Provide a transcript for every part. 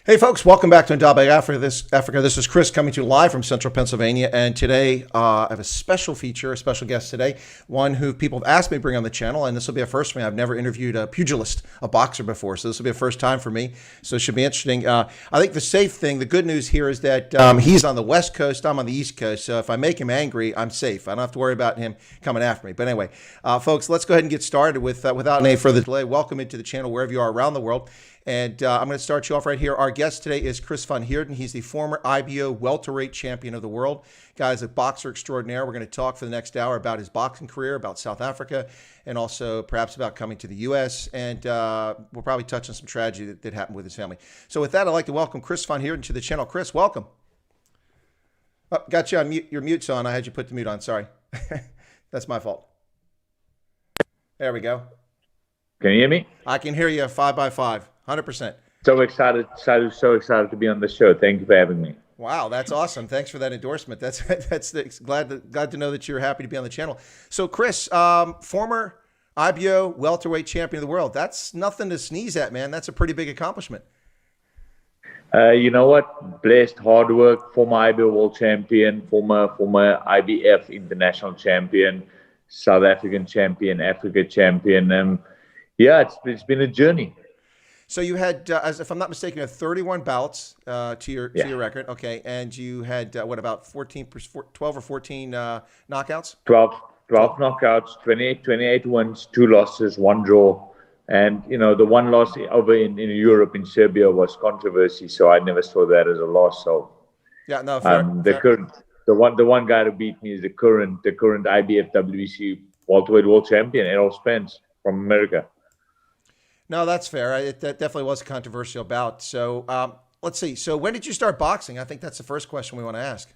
Hey folks, welcome back to Untitled Africa. This is Chris coming to you live from Central Pennsylvania, and today I have a special feature, a special guest today, one who people have asked me to bring on the channel, and this will be a first for me. I've never interviewed a pugilist, a boxer before, so this will be a first time for me, so it should be interesting. I think the safe thing, the good news here is that he's on the West Coast, I'm on the East Coast, so if I make him angry, I'm safe. I don't have to worry about him coming after me. But anyway, folks, let's go ahead and get started without any further delay. Welcome into the channel wherever you are around the world. And I'm going to start you off right here. Our guest today is Chris van Heerden. He's the former IBO welterweight champion of the world. Guy's a boxer extraordinaire. We're going to talk for the next hour about his boxing career, about South Africa, and also perhaps about coming to the U.S. And we'll probably touch on some tragedy that happened with his family. So with that, I'd like to welcome Chris van Heerden to the channel. Chris, welcome. Oh, got you on mute. Your mute's on. I had you put the mute on. Sorry. That's my fault. There we go. Can you hear me? I can hear you 5x5. 100%. So excited to be on the show. Thank you for having me. Wow, that's awesome. Thanks for that endorsement. Glad to know that you're happy to be on the channel. So Chris, former IBO welterweight champion of the world. That's nothing to sneeze at, man. That's a pretty big accomplishment. You know what? Blessed, hard work, former IBO world champion, former IBF International champion, South African champion, Africa champion. Yeah, it's been a journey. So you had, if I'm not mistaken, you had 31 bouts to your record. Okay, and you had what, about 12 or 14 knockouts? 12 knockouts, 28 wins, 2 losses, 1 draw. And you know, the one loss over in Europe, in Serbia, was controversy. So I never saw that as a loss. So yeah, no, fair. The one guy who beat me is the current IBF WBC welterweight world champion, Errol Spence from America. No, that's fair. That definitely was a controversial bout. So let's see. So when did you start boxing? I think that's the first question we want to ask.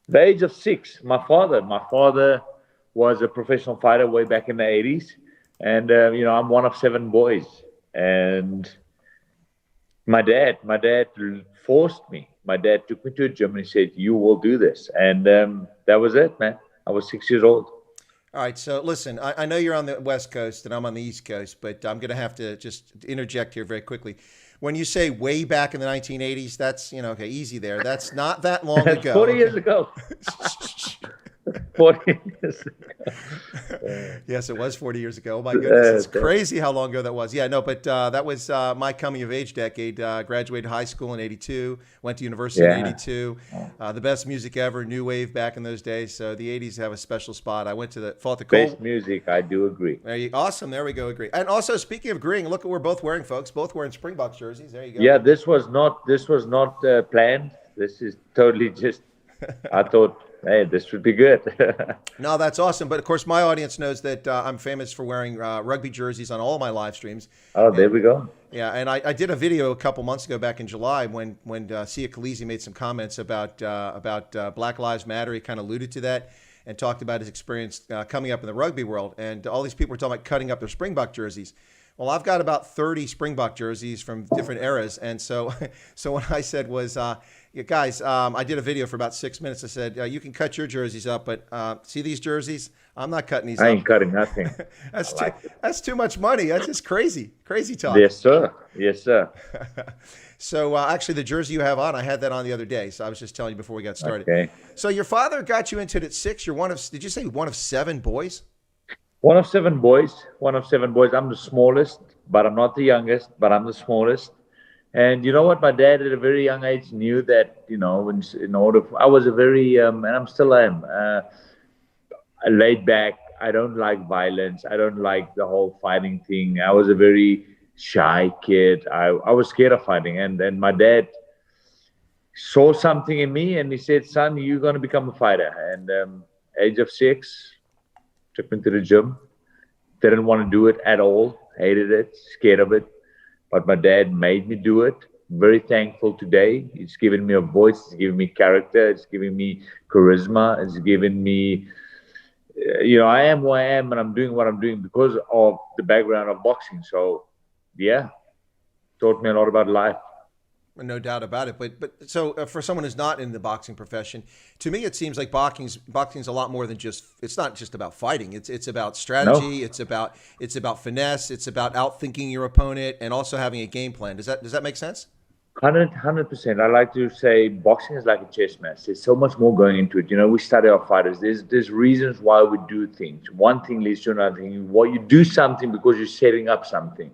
The age of 6. My father was a professional fighter way back in the 80s. And, you know, I'm one of 7 boys. And my dad forced me. My dad took me to a gym and he said, "You will do this." And that was it, man. I was 6 years old. All right, so listen, I know you're on the West Coast and I'm on the East Coast, but I'm going to have to just interject here very quickly. When you say way back in the 1980s, that's, you know, okay, easy there. That's not that long ago. 40 years ago. 40 years ago. Yes, it was 40 years ago. Oh, my goodness. It's crazy how long ago that was. Yeah, no, but that was my coming of age decade. Graduated high school in 82, went to university in 82. The best music ever, new wave back in those days. So the 80s have a special spot. I went to the best music, I do agree. Awesome. There we go. Agree. And also, speaking of agreeing, look what we're both wearing, folks. Both wearing Springboks jerseys. There you go. Yeah, this was not planned. This is totally just, I thought, hey, this would be good. No, that's awesome. But of course, my audience knows that I'm famous for wearing rugby jerseys on all my live streams. Oh, there we go. Yeah, and I did a video a couple months ago, back in July, when Sia Khaleesi made some comments about Black Lives Matter. He kind of alluded to that and talked about his experience coming up in the rugby world. And all these people were talking about cutting up their Springbok jerseys. Well, I've got about 30 Springbok jerseys from different eras. And so what I said was, guys, I did a video for about 6 minutes. I said, you can cut your jerseys up, but see these jerseys? I'm not cutting these up. I ain't cutting nothing. That's too much money. That's just crazy talk. Yes, sir. Yes, sir. So actually, the jersey you have on, I had that on the other day. So I was just telling you before we got started. Okay. So your father got you into it at 6. You're did you say one of 7 boys? One of 7 boys. One of 7 boys. I'm the smallest, but I'm not the youngest, but I'm the smallest. And you know what? My dad at a very young age knew that, you know, I was a very, and I'm still am, laid back. I don't like violence. I don't like the whole fighting thing. I was a very shy kid. I was scared of fighting. And my dad saw something in me and he said, "Son, you're going to become a fighter." And age of 6, took me to the gym. Didn't want to do it at all. Hated it. Scared of it. But my dad made me do it. Very thankful today. It's given me a voice. It's given me character. It's given me charisma. It's given me, you know, I am who I am and I'm doing what I'm doing because of the background of boxing. So, yeah, taught me a lot about life. No doubt about it. But so for someone who's not in the boxing profession, to me it seems like boxing's a lot more than just. It's not just about fighting. It's about strategy. No. It's about finesse. It's about outthinking your opponent and also having a game plan. Does that make sense? 100%. I like to say boxing is like a chess match. There's so much more going into it. You know, we study our fighters. There's reasons why we do things. One thing leads to another thing. What you do something because you're setting up something.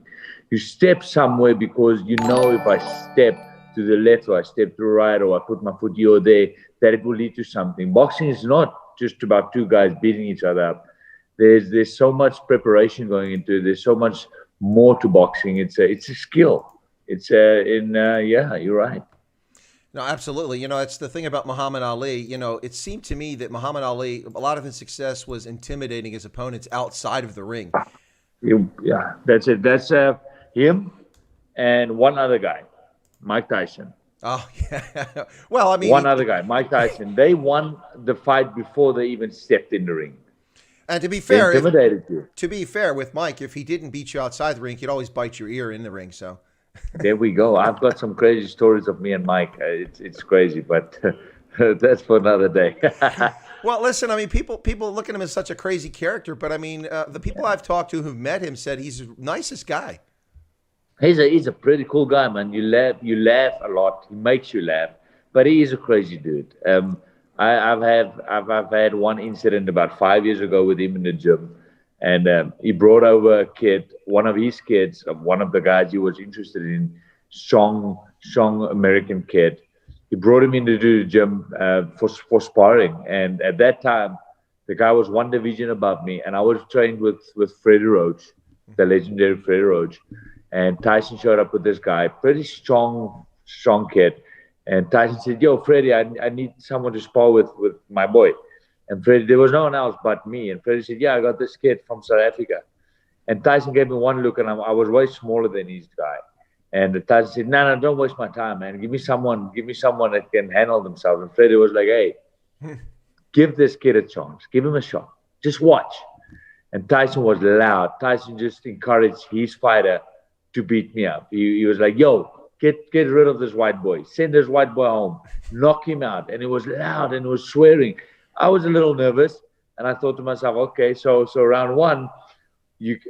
You step somewhere because you know if I step to the left or I step to the right or I put my foot here or there, that it will lead to something. Boxing is not just about two guys beating each other up. There's so much preparation going into it. There's so much more to boxing. It's a skill. Yeah, you're right. No, absolutely. You know, it's the thing about Muhammad Ali. You know, it seemed to me that Muhammad Ali, a lot of his success was intimidating his opponents outside of the ring. Yeah, that's it. That's him and one other guy, Mike Tyson. Oh, yeah. Well, I mean, one other guy, Mike Tyson. They won the fight before they even stepped in the ring. And to be fair, intimidated you. To be fair with Mike, if he didn't beat you outside the ring, he'd always bite your ear in the ring. So. There we go. I've got some crazy stories of me and Mike. It's crazy, but that's for another day. Well, listen, I mean, people look at him as such a crazy character, but I mean, the people I've talked to who've met him said he's the nicest guy. He's a pretty cool guy, man. You laugh a lot. He makes you laugh, but he is a crazy dude. I've had one incident about 5 years ago with him in the gym. And he brought over a kid, one of his kids, one of the guys he was interested in, strong American kid. He brought him into the gym for sparring. And at that time, the guy was one division above me. And I was trained with Freddie Roach, the legendary Freddie Roach. And Tyson showed up with this guy, pretty strong kid. And Tyson said, "Yo, Freddie, I need someone to spar with my boy." And Freddie, there was no one else but me. And Freddie said, "Yeah, I got this kid from South Africa." And Tyson gave me one look, and I was way smaller than his guy. And Tyson said, "No, don't waste my time, man. Give me someone that can handle themselves." And Freddie was like, "Hey, give this kid a chance. Give him a shot. Just watch." And Tyson was loud. Tyson just encouraged his fighter to beat me up. He was like, "Yo, get rid of this white boy. Send this white boy home. Knock him out." And it was loud and it was swearing. I was a little nervous, and I thought to myself, okay, so round one,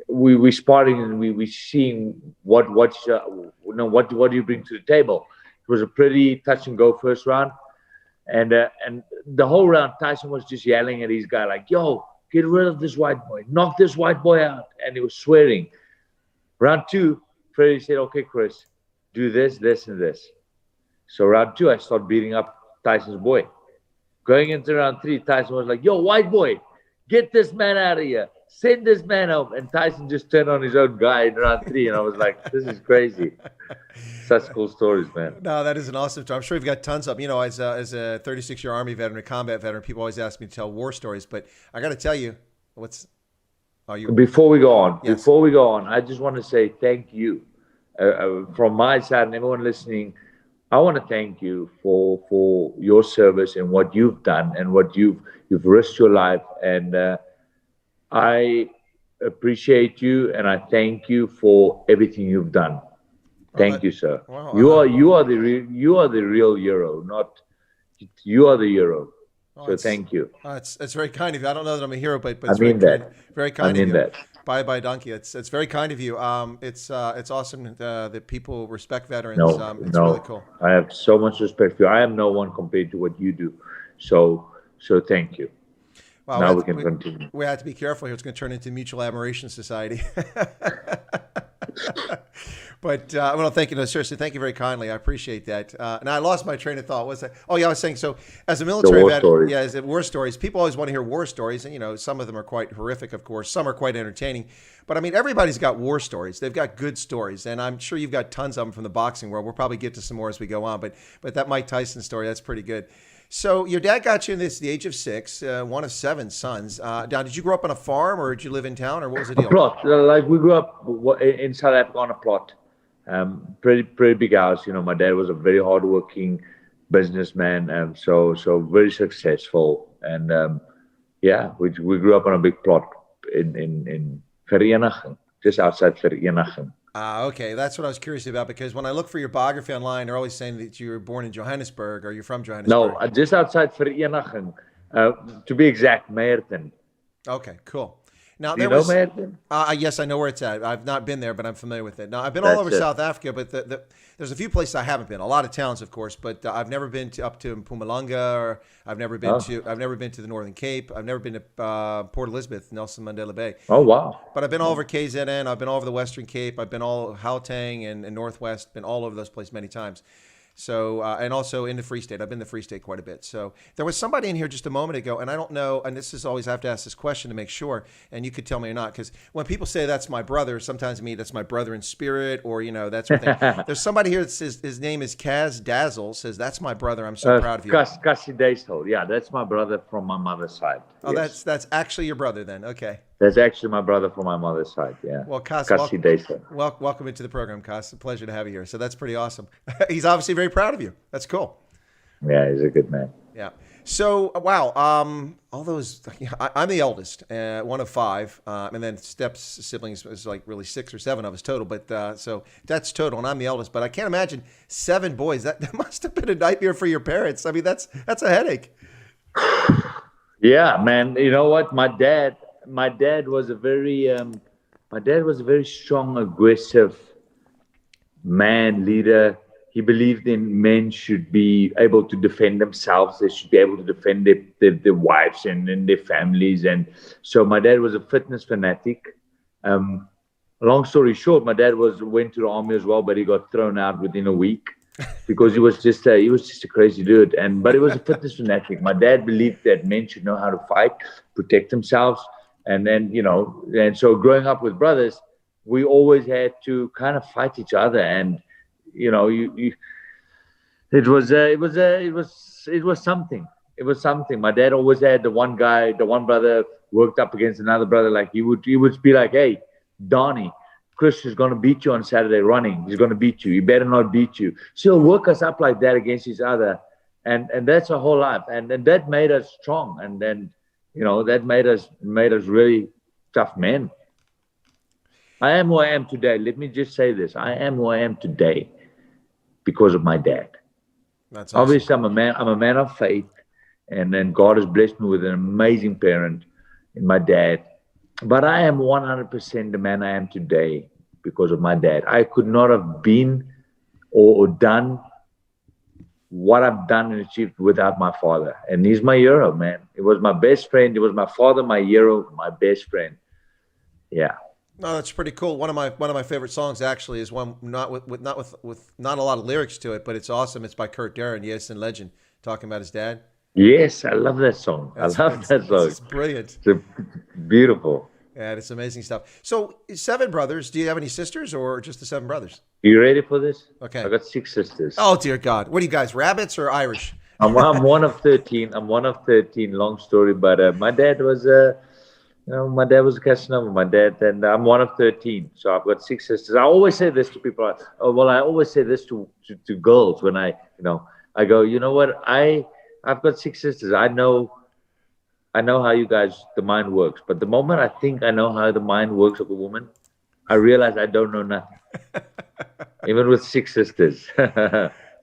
we sparring and we seeing what do you bring to the table. It was a pretty touch and go first round, and the whole round Tyson was just yelling at his guy like, "Yo, get rid of this white boy, knock this white boy out," and he was swearing. Round two, Freddie said, "Okay, Chris, do this, this, and this." So round two, I started beating up Tyson's boy. Going into round three, Tyson was like, "Yo, white boy, get this man out of here. Send this man home." And Tyson just turned on his own guy in round three. And I was like, this is crazy. Such cool stories, man. No, that is an awesome story. I'm sure you've got tons of, you know, as a 36-year Army veteran, a combat veteran, people always ask me to tell war stories. But I got to tell you, Before we go on, I just want to say thank you from my side and everyone listening. I want to thank you for your service and what you've done and what you've risked your life. And I appreciate you and I thank you for everything you've done. Thank you, sir. Wow, you are the real hero. You are the hero. So thank you. It's very kind of you. I don't know that I'm a hero, but I mean that. Very kind I of mean you. that. Bye, donkey. It's very kind of you. It's awesome that people respect veterans. It's really cool. I have so much respect for you. I am no one compared to what you do. So thank you. Well, now we can continue. We have to be careful here. It's going to turn into mutual admiration society. But I want to thank you. No, seriously, thank you very kindly. I appreciate that. And I lost my train of thought. What's that? Oh, yeah, I was saying, so as a military veteran, as war stories, people always want to hear war stories. And, you know, some of them are quite horrific, of course. Some are quite entertaining. But, I mean, everybody's got war stories. They've got good stories. And I'm sure you've got tons of them from the boxing world. We'll probably get to some more as we go on. But that Mike Tyson story, that's pretty good. So your dad got you in the age of 6, one of 7 sons. Now, did you grow up on a farm or did you live in town or what was the deal? A plot. Like we grew up in South Africa on a plot. Pretty big house. You know, my dad was a very hardworking businessman, so very successful. And we grew up on a big plot in Vereniging, just outside Vereniging. Okay, that's what I was curious about because when I look for your biography online, they're always saying that you were born in Johannesburg or you're from Johannesburg. No, just outside Vereniging, to be exact, Meerton. Okay, cool. Now Do you there know was, Hatton? yes, I know where it's at. I've not been there, but I'm familiar with it. Now I've been all That's over it. South Africa, but there's a few places I haven't been. A lot of towns, of course, but I've never been up to Mpumalanga, or I've never been to the Northern Cape. I've never been to Port Elizabeth, Nelson Mandela Bay. Oh, wow. But I've been all over KZN. I've been all over the Western Cape. I've been all Gauteng and Northwest. Been all over those places many times. So, and also in the Free State. I've been to the Free State quite a bit. So there was somebody in here just a moment ago, and I don't know, and this is always, I have to ask this question to make sure, and you could tell me or not, because when people say that's my brother, sometimes to me that's my brother in spirit, or, that's what they, there's somebody here that says, his name is Kaz Dazzle, says, that's my brother, I'm so proud of you. Cassie Daisel. Yeah, that's my brother from my mother's side. Oh, yes. that's actually your brother then, okay. That's actually my brother from my mother's side, yeah. Well, Kaz, Cassie Daisel. welcome into the program, Kaz. It's a pleasure to have you here. So that's pretty awesome. He's obviously very proud of you. That's cool. Yeah, he's a good man. Yeah. So, wow. All those, I'm the eldest, one of five. And then Steps siblings is like really 6 or 7 of us total. But so that's total. And I'm the eldest. But I can't imagine 7 boys. That must have been a nightmare for your parents. I mean, that's a headache. Yeah, man. You know what? My dad was a very strong, aggressive man, leader. He believed in men should be able to defend themselves. They should be able to defend their wives and their families. And so my dad was a fitness fanatic. Long story short, my dad went to the army as well, but he got thrown out within a week because he was just a crazy dude. But he was a fitness fanatic. My dad believed that men should know how to fight, protect themselves. And then, and so growing up with brothers, we always had to kind of fight each other. And, it was something. It was something. My dad always had the one brother worked up against another brother. Like he would be like, hey, Donnie, Chris is going to beat you on Saturday running. He's going to beat you. He better not beat you. So he'll work us up like that against each other. And that's our whole life. And that made us strong. And then, that made us really tough men. I am who I am today. Let me just say this. I am who I am today because of my dad. That's awesome. Obviously, I'm a man of faith. And then God has blessed me with an amazing parent in my dad. But I am 100% the man I am today because of my dad. I could not have been or done what I've done and achieved without my father. And he's my hero, man. He was my best friend. He was my father, my hero, my best friend. Yeah. No, that's pretty cool. One of my favorite songs actually is one not with not a lot of lyrics to it, but it's awesome. It's by Kurt Darren, Yes and Legend, talking about his dad. Yes, I love that song. I love that song. It's brilliant. It's beautiful. Yeah, it's amazing stuff. So 7 brothers. Do you have any sisters or just the 7 brothers? You ready for this? Okay. I got 6 sisters. Oh, dear God. What are you guys, rabbits or Irish? I'm one of 13. I'm one of 13. Long story, but my dad was my dad was a Casanova. My dad, and I'm one of 13. So I've got 6 sisters. I always say this to people. I always say this to girls when I go, you know what? I've got 6 sisters. I know how you guys, the mind works. But the moment I think I know how the mind works of a woman, I realize I don't know nothing. Even with 6 sisters.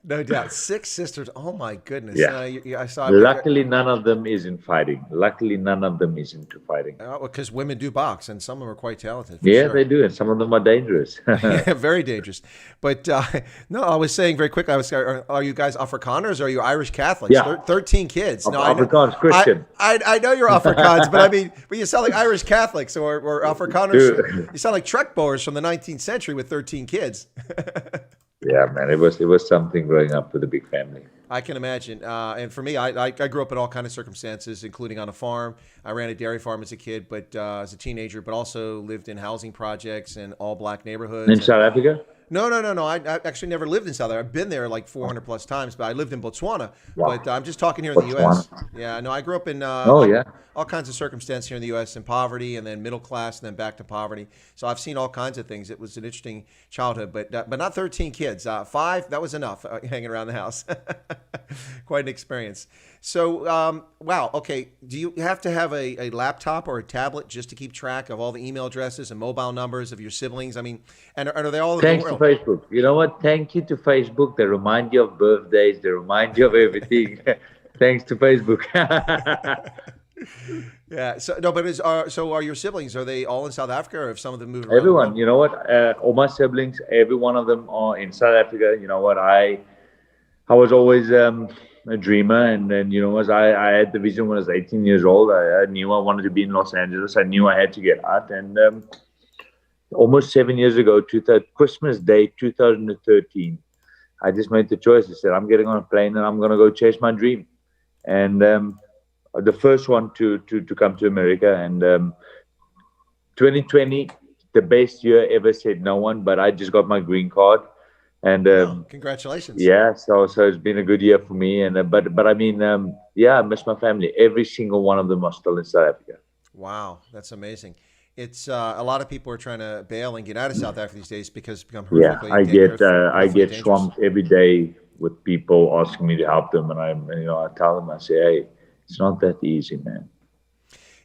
No doubt. 6 sisters. Oh, my goodness. Yeah. I saw. Luckily, none of them is in fighting. Luckily, none of them is into fighting. Because women do box, and some of them are quite talented. Yeah, sure. they do. And some of them are dangerous. Very dangerous. But no, I was saying very quickly, are you guys Afrikaners or are you Irish Catholics? Yeah. 13 kids. No, Afrikaans, Christian. I know you're Afrikaans, but I mean, you sound like Irish Catholics or Afrikaners. You sound like Trek boers from the 19th century with 13 kids. Yeah, man, it was something growing up with a big family. I can imagine. And for me, I grew up in all kinds of circumstances, including on a farm. I ran a dairy farm as a kid, but as a teenager, but also lived in housing projects and all black neighborhoods. In South Africa? No. I actually never lived in South Africa. I've been there like 400 plus times, but I lived in Botswana. Wow. But I'm just talking here in the U.S. Yeah, no, I grew up in all kinds of circumstances here in the U.S. in poverty and then middle class and then back to poverty. So I've seen all kinds of things. It was an interesting childhood, but not 13 kids. 5, that was enough hanging around the house. Quite an experience. So, wow. Okay. Do you have to have a laptop or a tablet just to keep track of all the email addresses and mobile numbers of your siblings? I mean, and are they all in Thanks the world? to Facebook. You know what? Thank you to Facebook. They remind you of birthdays. They remind you of everything. Thanks to Facebook. Yeah. So no, but are your siblings? Are they all in South Africa, or have some of them moved around the Everyone, world? you know what? All my siblings, every one of them are in South Africa. You know what? I was always a dreamer, and then as I had the vision when I was 18 years old. I knew I wanted to be in Los Angeles. I knew I had to get out, and almost 7 years ago, Christmas Day 2013, I just made the choice. I said, I'm getting on a plane and I'm going to go chase my dream. And the first one to come to America. And 2020, the best year ever, said no one, but I just got my green card. And Oh, congratulations. yeah, so it's been a good year for me. And but I mean, yeah, I miss my family. Every single one of them are still in South Africa. Wow, that's amazing. It's a lot of people are trying to bail and get out of South Africa these days because it's become Yeah, I horrifically get dangerous. swamped every day with people asking me to help them, and I tell them, I say, hey, it's not that easy, man.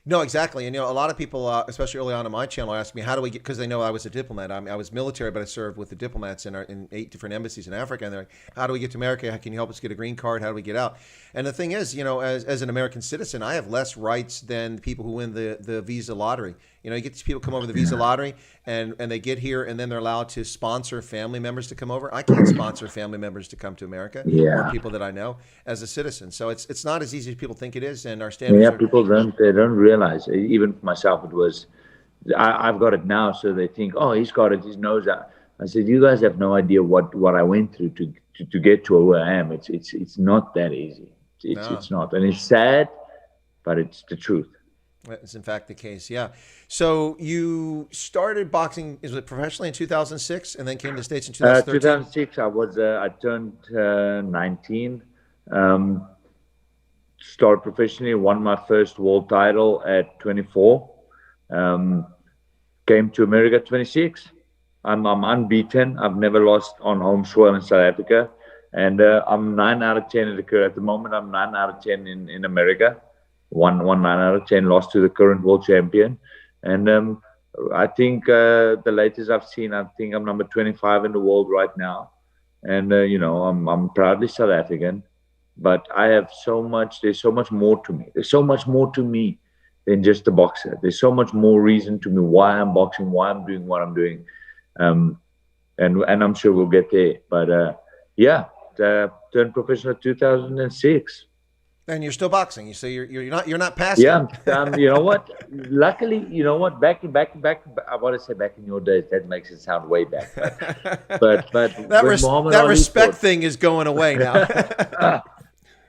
No, exactly. And a lot of people, especially early on in my channel, ask me how do we get, because they know I was a diplomat. I was military, but I served with the diplomats in 8 different embassies in Africa. And they're like, how do we get to America? How can you help us get a green card? How do we get out? And the thing is, as an American citizen, I have less rights than the people who win the visa lottery. You get these people come over the visa lottery and they get here and then they're allowed to sponsor family members to come over. I can't sponsor family members to come to America or Yeah, people that I know as a citizen. So it's not as easy as people think it is. And our standards yeah. are, People don't realize. Even for myself, it was. I've got it now, so they think, oh, he's got it. He knows that. I said, you guys have no idea what I went through to get to where I am. It's not that easy. no. It's not, and it's sad, but it's the truth. That's in fact the case, yeah. So you started boxing, is it professionally in 2006 and then came to the States in 2013? 2006, I turned 19. Um, Started professionally, won my first world title at 24. Um, Came to America at 26. I'm unbeaten. I've never lost on home soil in South Africa, and I'm 9 out of 10 in the career. At the moment, I'm 9 out of 10 in America. One 9 out of 10 lost to the current world champion, and I think the latest I've seen, I think I'm number 25 in the world right now, and I'm proudly South African, but I have so much. There's so much more to me. There's so much more to me than just a boxer. There's so much more reason to me why I'm boxing, why I'm doing what I'm doing, and I'm sure we'll get there. But yeah, turned professional 2006. And you're still boxing. So you're not past Yeah, it. you know what? Luckily, you know what? Back. I want to say back in your days. That makes it sound way back. But when Muhammad That Ali respect fought, thing is going away now.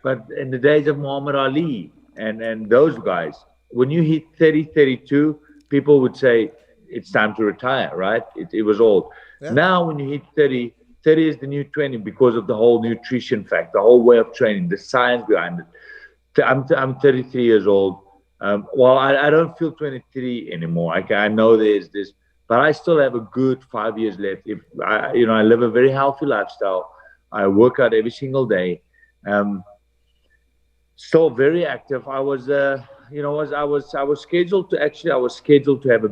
but in the days of Muhammad Ali and those guys, when you hit 30, 32, people would say it's time to retire, right? It was old. Yeah. Now, when you hit 30, 30 is the new 20 because of the whole nutrition fact, the whole way of training, the science behind it. I'm 33 years old. Well, I don't feel 23 anymore. I know there's this, but I still have a good 5 years left. If I live a very healthy lifestyle. I work out every single day. Still very active. I was scheduled to have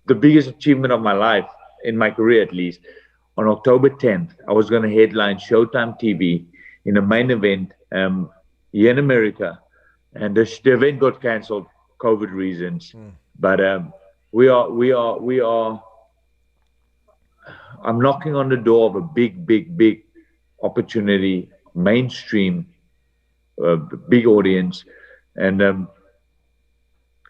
the biggest achievement of my life, in my career at least. On October 10th, I was going to headline Showtime TV in a main event here in America, and the event got cancelled, COVID reasons. But we are. I'm knocking on the door of a big opportunity, mainstream, big audience, and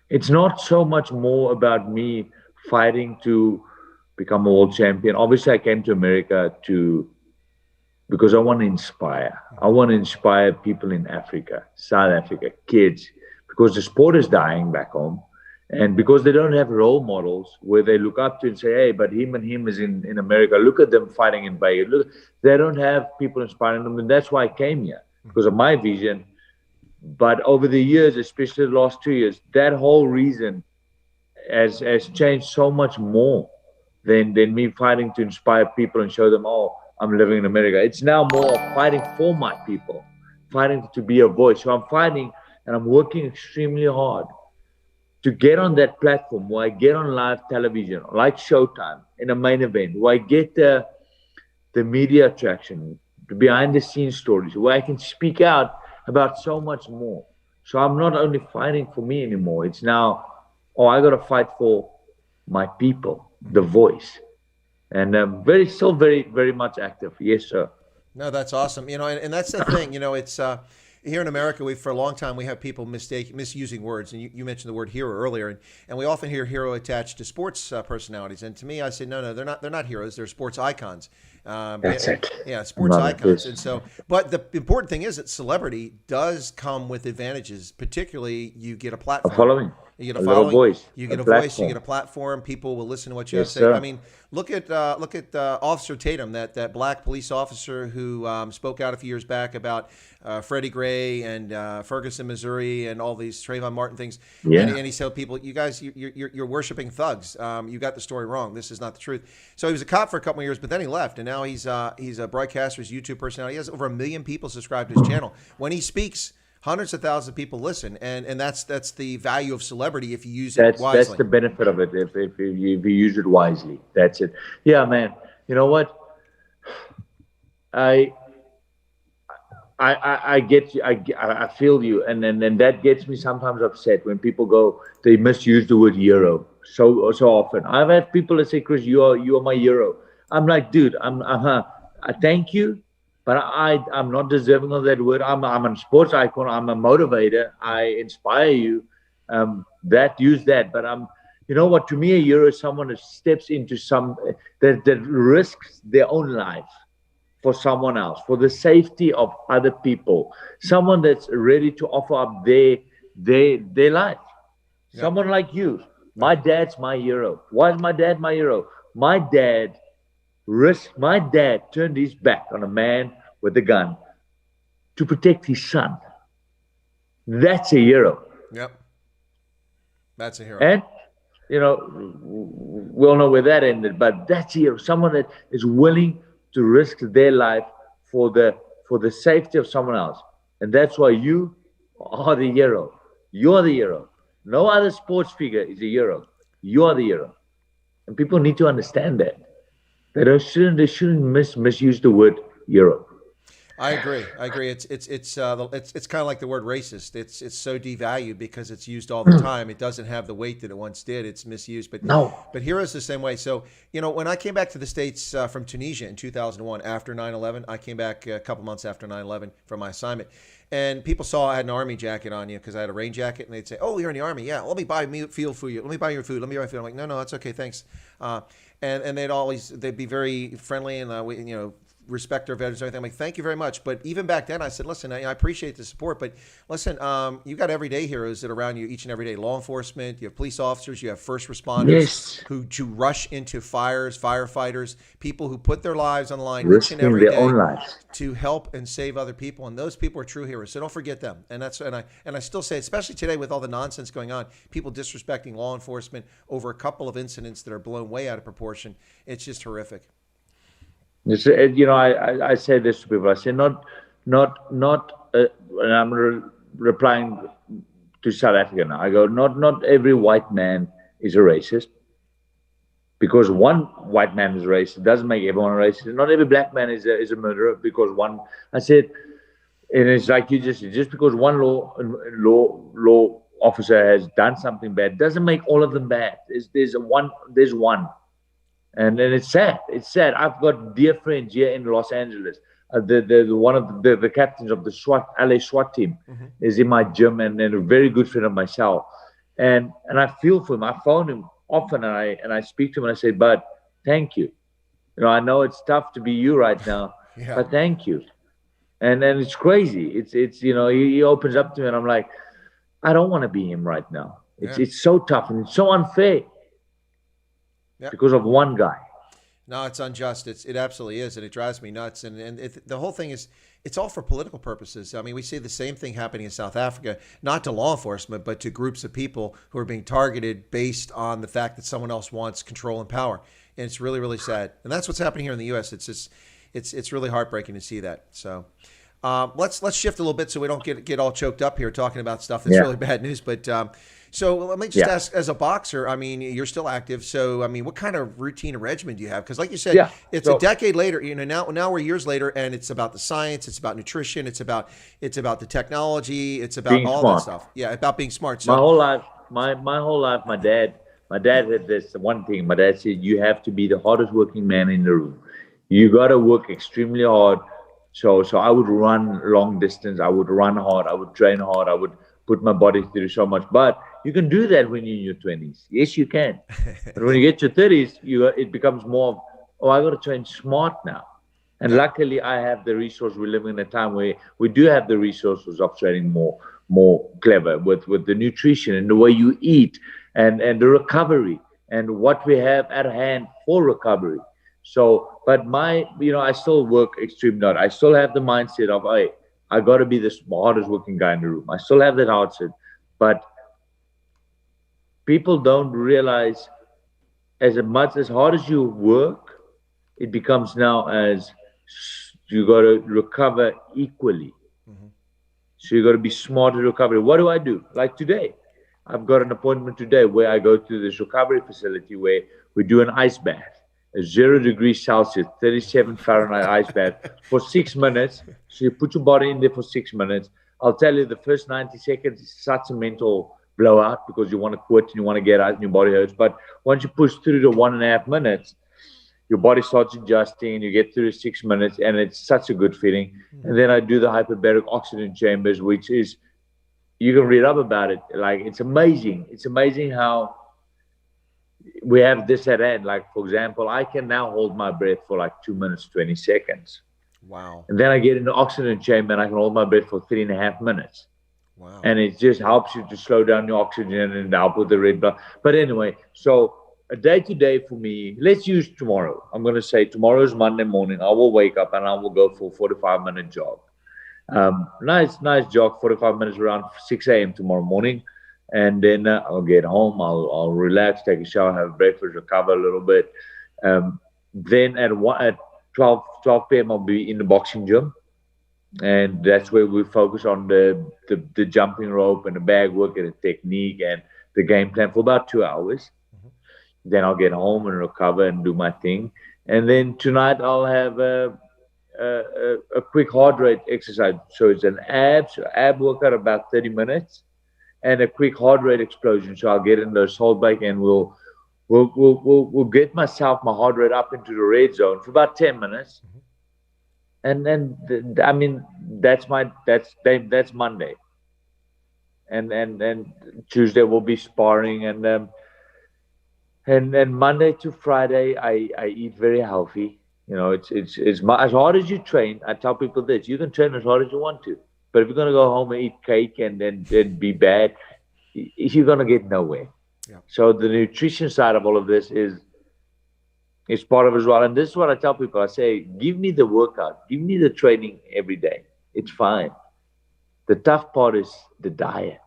it's not so much more about me fighting to become a world champion. Obviously, I came to America because I want to inspire. I want to inspire people in Africa, South Africa, kids, because the sport is dying back home. And because they don't have role models where they look up to and say, hey, but him is in America. Look at them fighting in Vegas. Look, they don't have people inspiring them. And that's why I came here, because of my vision. But over the years, especially the last 2 years, that whole reason has changed so much more than me fighting to inspire people and show them, oh, I'm living in America. It's now more of fighting for my people, fighting to be a voice. So I'm fighting and I'm working extremely hard to get on that platform where I get on live television, like Showtime, in a main event, where I get the media attraction, the behind the scenes stories, where I can speak out about so much more. So I'm not only fighting for me anymore. It's now, oh, I got to fight for my people, the voice. And still very, very much active. Yes, sir. No, that's awesome. And that's the thing. It's here in America. For a long time we have people misusing words, and you mentioned the word hero earlier, and we often hear hero attached to sports personalities. And to me, I say no, they're not. They're not heroes. They're sports icons. That's it. Yeah, sports icons. And so, but the important thing is that celebrity does come with advantages. Particularly, you get a platform. A following. You get a following, voice, you get a voice, you get a platform. People will listen to what you have to say. Sir. I mean, look at Officer Tatum, that black police officer who spoke out a few years back about Freddie Gray and Ferguson, Missouri, and all these Trayvon Martin things. Yeah. And he said, people, you guys, you're worshiping thugs. You got the story wrong. This is not the truth. So he was a cop for a couple of years, but then he left, and now he's a broadcaster, he's a YouTube personality. He has over 1 million people subscribed to his channel. When he speaks, hundreds of thousands of people listen, and that's the value of celebrity if you use it wisely. That's the benefit of it if you use it wisely. That's it. Yeah, man. You know what? I get you. I feel you, and that gets me sometimes upset when people go, they misuse the word hero so often. I've had people that say, Chris, you are my hero. I'm like, dude, I thank you. But I'm not deserving of that word. I'm a sports icon. I'm a motivator. I inspire you. Use that. But you know what? To me, a hero is someone that steps into that risks their own life for someone else, for the safety of other people. Someone that's ready to offer up their life. Yeah. Someone like you. My dad's my hero. Why is my dad my hero? My dad turned his back on a man with a gun to protect his son. That's a hero. Yep. That's a hero. And, we all know where that ended, but that's a hero. Someone that is willing to risk their life for the safety of someone else. And that's why you are the hero. You're the hero. No other sports figure is a hero. You are the hero. And people need to understand that. They shouldn't misuse the word hero. I agree. It's kind of like the word racist. It's so devalued because it's used all the time. It doesn't have the weight that it once did. It's misused. But heroes the same way. So when I came back to the States from Tunisia in 2001 after 9/11, I came back a couple months after 9/11 from my assignment, and people saw I had an army jacket on because I had a rain jacket, and they'd say, "Oh, you're in the army? Yeah, let me buy fuel for you. Let me buy your food. Let me buy food." I'm like, "No, that's okay, thanks." And they'd be very friendly and respect our veterans and everything. I'm like, thank you very much. But even back then, I said, listen, I appreciate the support, but listen, you got everyday heroes that are around you each and every day. Law enforcement, you have police officers, you have first responders who rush into fires, firefighters, people who put their lives on the line each and every day to help and save other people. And those people are true heroes. So don't forget them. And I still say, especially today with all the nonsense going on, people disrespecting law enforcement over a couple of incidents that are blown way out of proportion. It's just horrific. I say this to people. I say not, and I'm replying to South Africa now. I go, not every white man is a racist. Because one white man is a racist doesn't make everyone a racist. Not every black man is a murderer because one. I said, and it's like just because one law officer has done something bad doesn't make all of them bad. There's one. And it's sad. It's sad. I've got dear friends here in Los Angeles. One of the captains of the LA SWAT team is in my gym, and a very good friend of myself. And I feel for him. I phone him often, and I speak to him, and I say, "Bud, thank you. I know it's tough to be you right now, but thank you." And then it's crazy. It's he opens up to me, and I'm like, I don't want to be him right now. It's so tough and it's so unfair. Yep. Because of one guy. No, it's unjust. It absolutely is, and it drives me nuts. And the whole thing is, it's all for political purposes. I mean, we see the same thing happening in South Africa, not to law enforcement, but to groups of people who are being targeted based on the fact that someone else wants control and power. And it's really, really sad. And that's what's happening here in the U.S. It's really heartbreaking to see that. So let's shift a little bit so we don't get all choked up here talking about stuff that's really bad news. But So let me just ask, as a boxer, I mean, you're still active. So, I mean, what kind of routine or regimen do you have? Because like you said, it's a decade later, now we're years later, and it's about the science, it's about nutrition, it's about the technology, it's about all that stuff. Yeah, about being smart. So my whole life, my dad had this one thing. My dad said, you have to be the hardest working man in the room. You got to work extremely hard. So I would run long distance. I would run hard. I would train hard. I would put my body through so much. But you can do that when you're in your 20s. Yes, you can. But when you get to your 30s, it becomes more of, I got to train smart now. And luckily, I have the resource. We live in a time where we do have the resources of training more clever with the nutrition and the way you eat and the recovery and what we have at hand for recovery. So, but I still work extremely hard. I still have the mindset of, hey, I got to be the hardest working guy in the room. I still have that mindset, but people don't realize as hard as you work, it becomes now as you got to recover equally. Mm-hmm. So you got to be smart in recovery. What do I do? Like today, I've got an appointment today where I go to this recovery facility where we do an ice bath. A 0 degrees Celsius, 37 Fahrenheit ice bath for 6 minutes. So you put your body in there for 6 minutes. I'll tell you, the first 90 seconds is such a mental blowout because you want to quit and you want to get out and your body hurts. But once you push through the 1.5 minutes, your body starts adjusting and you get through the 6 minutes and it's such a good feeling. And then I do the hyperbaric oxygen chambers, which is, you can read up about it. Like, it's amazing. It's amazing how we have this at hand. Like, for example, I can now hold my breath for like 2 minutes, 20 seconds. Wow. And then I get in the oxygen chamber and I can hold my breath for 3.5 minutes. Wow. And it just helps you to slow down your oxygen and help with the red blood. But anyway, so a day to day for me, let's use tomorrow. I'm going to say tomorrow is Monday morning. I will wake up and I will go for a 45-minute jog. Nice jog, 45 minutes around 6 a.m. tomorrow morning. And then I'll get home, I'll relax, take a shower, have breakfast, recover a little bit. Then at 12 p.m. I'll be in the boxing gym. And that's where we focus on the jumping rope and the bag work and the technique and the game plan for about 2 hours. Mm-hmm. Then I'll get home and recover and do my thing. And then tonight I'll have a quick heart rate exercise. So it's an ab workout about 30 minutes. And a quick heart rate explosion. So I'll get in the salt bike and we'll get my heart rate up into the red zone for about 10 minutes. Mm-hmm. And then that's Monday. And Tuesday we'll be sparring and Monday to Friday I eat very healthy. You know, it's as hard as you train. I tell people this: you can train as hard as you want to. But if you're going to go home and eat cake and then be bad, you're going to get nowhere. Yeah. So the nutrition side of all of this is part of it as well. And this is what I tell people. I say, give me the workout. Give me the training every day. It's fine. The tough part is the diet.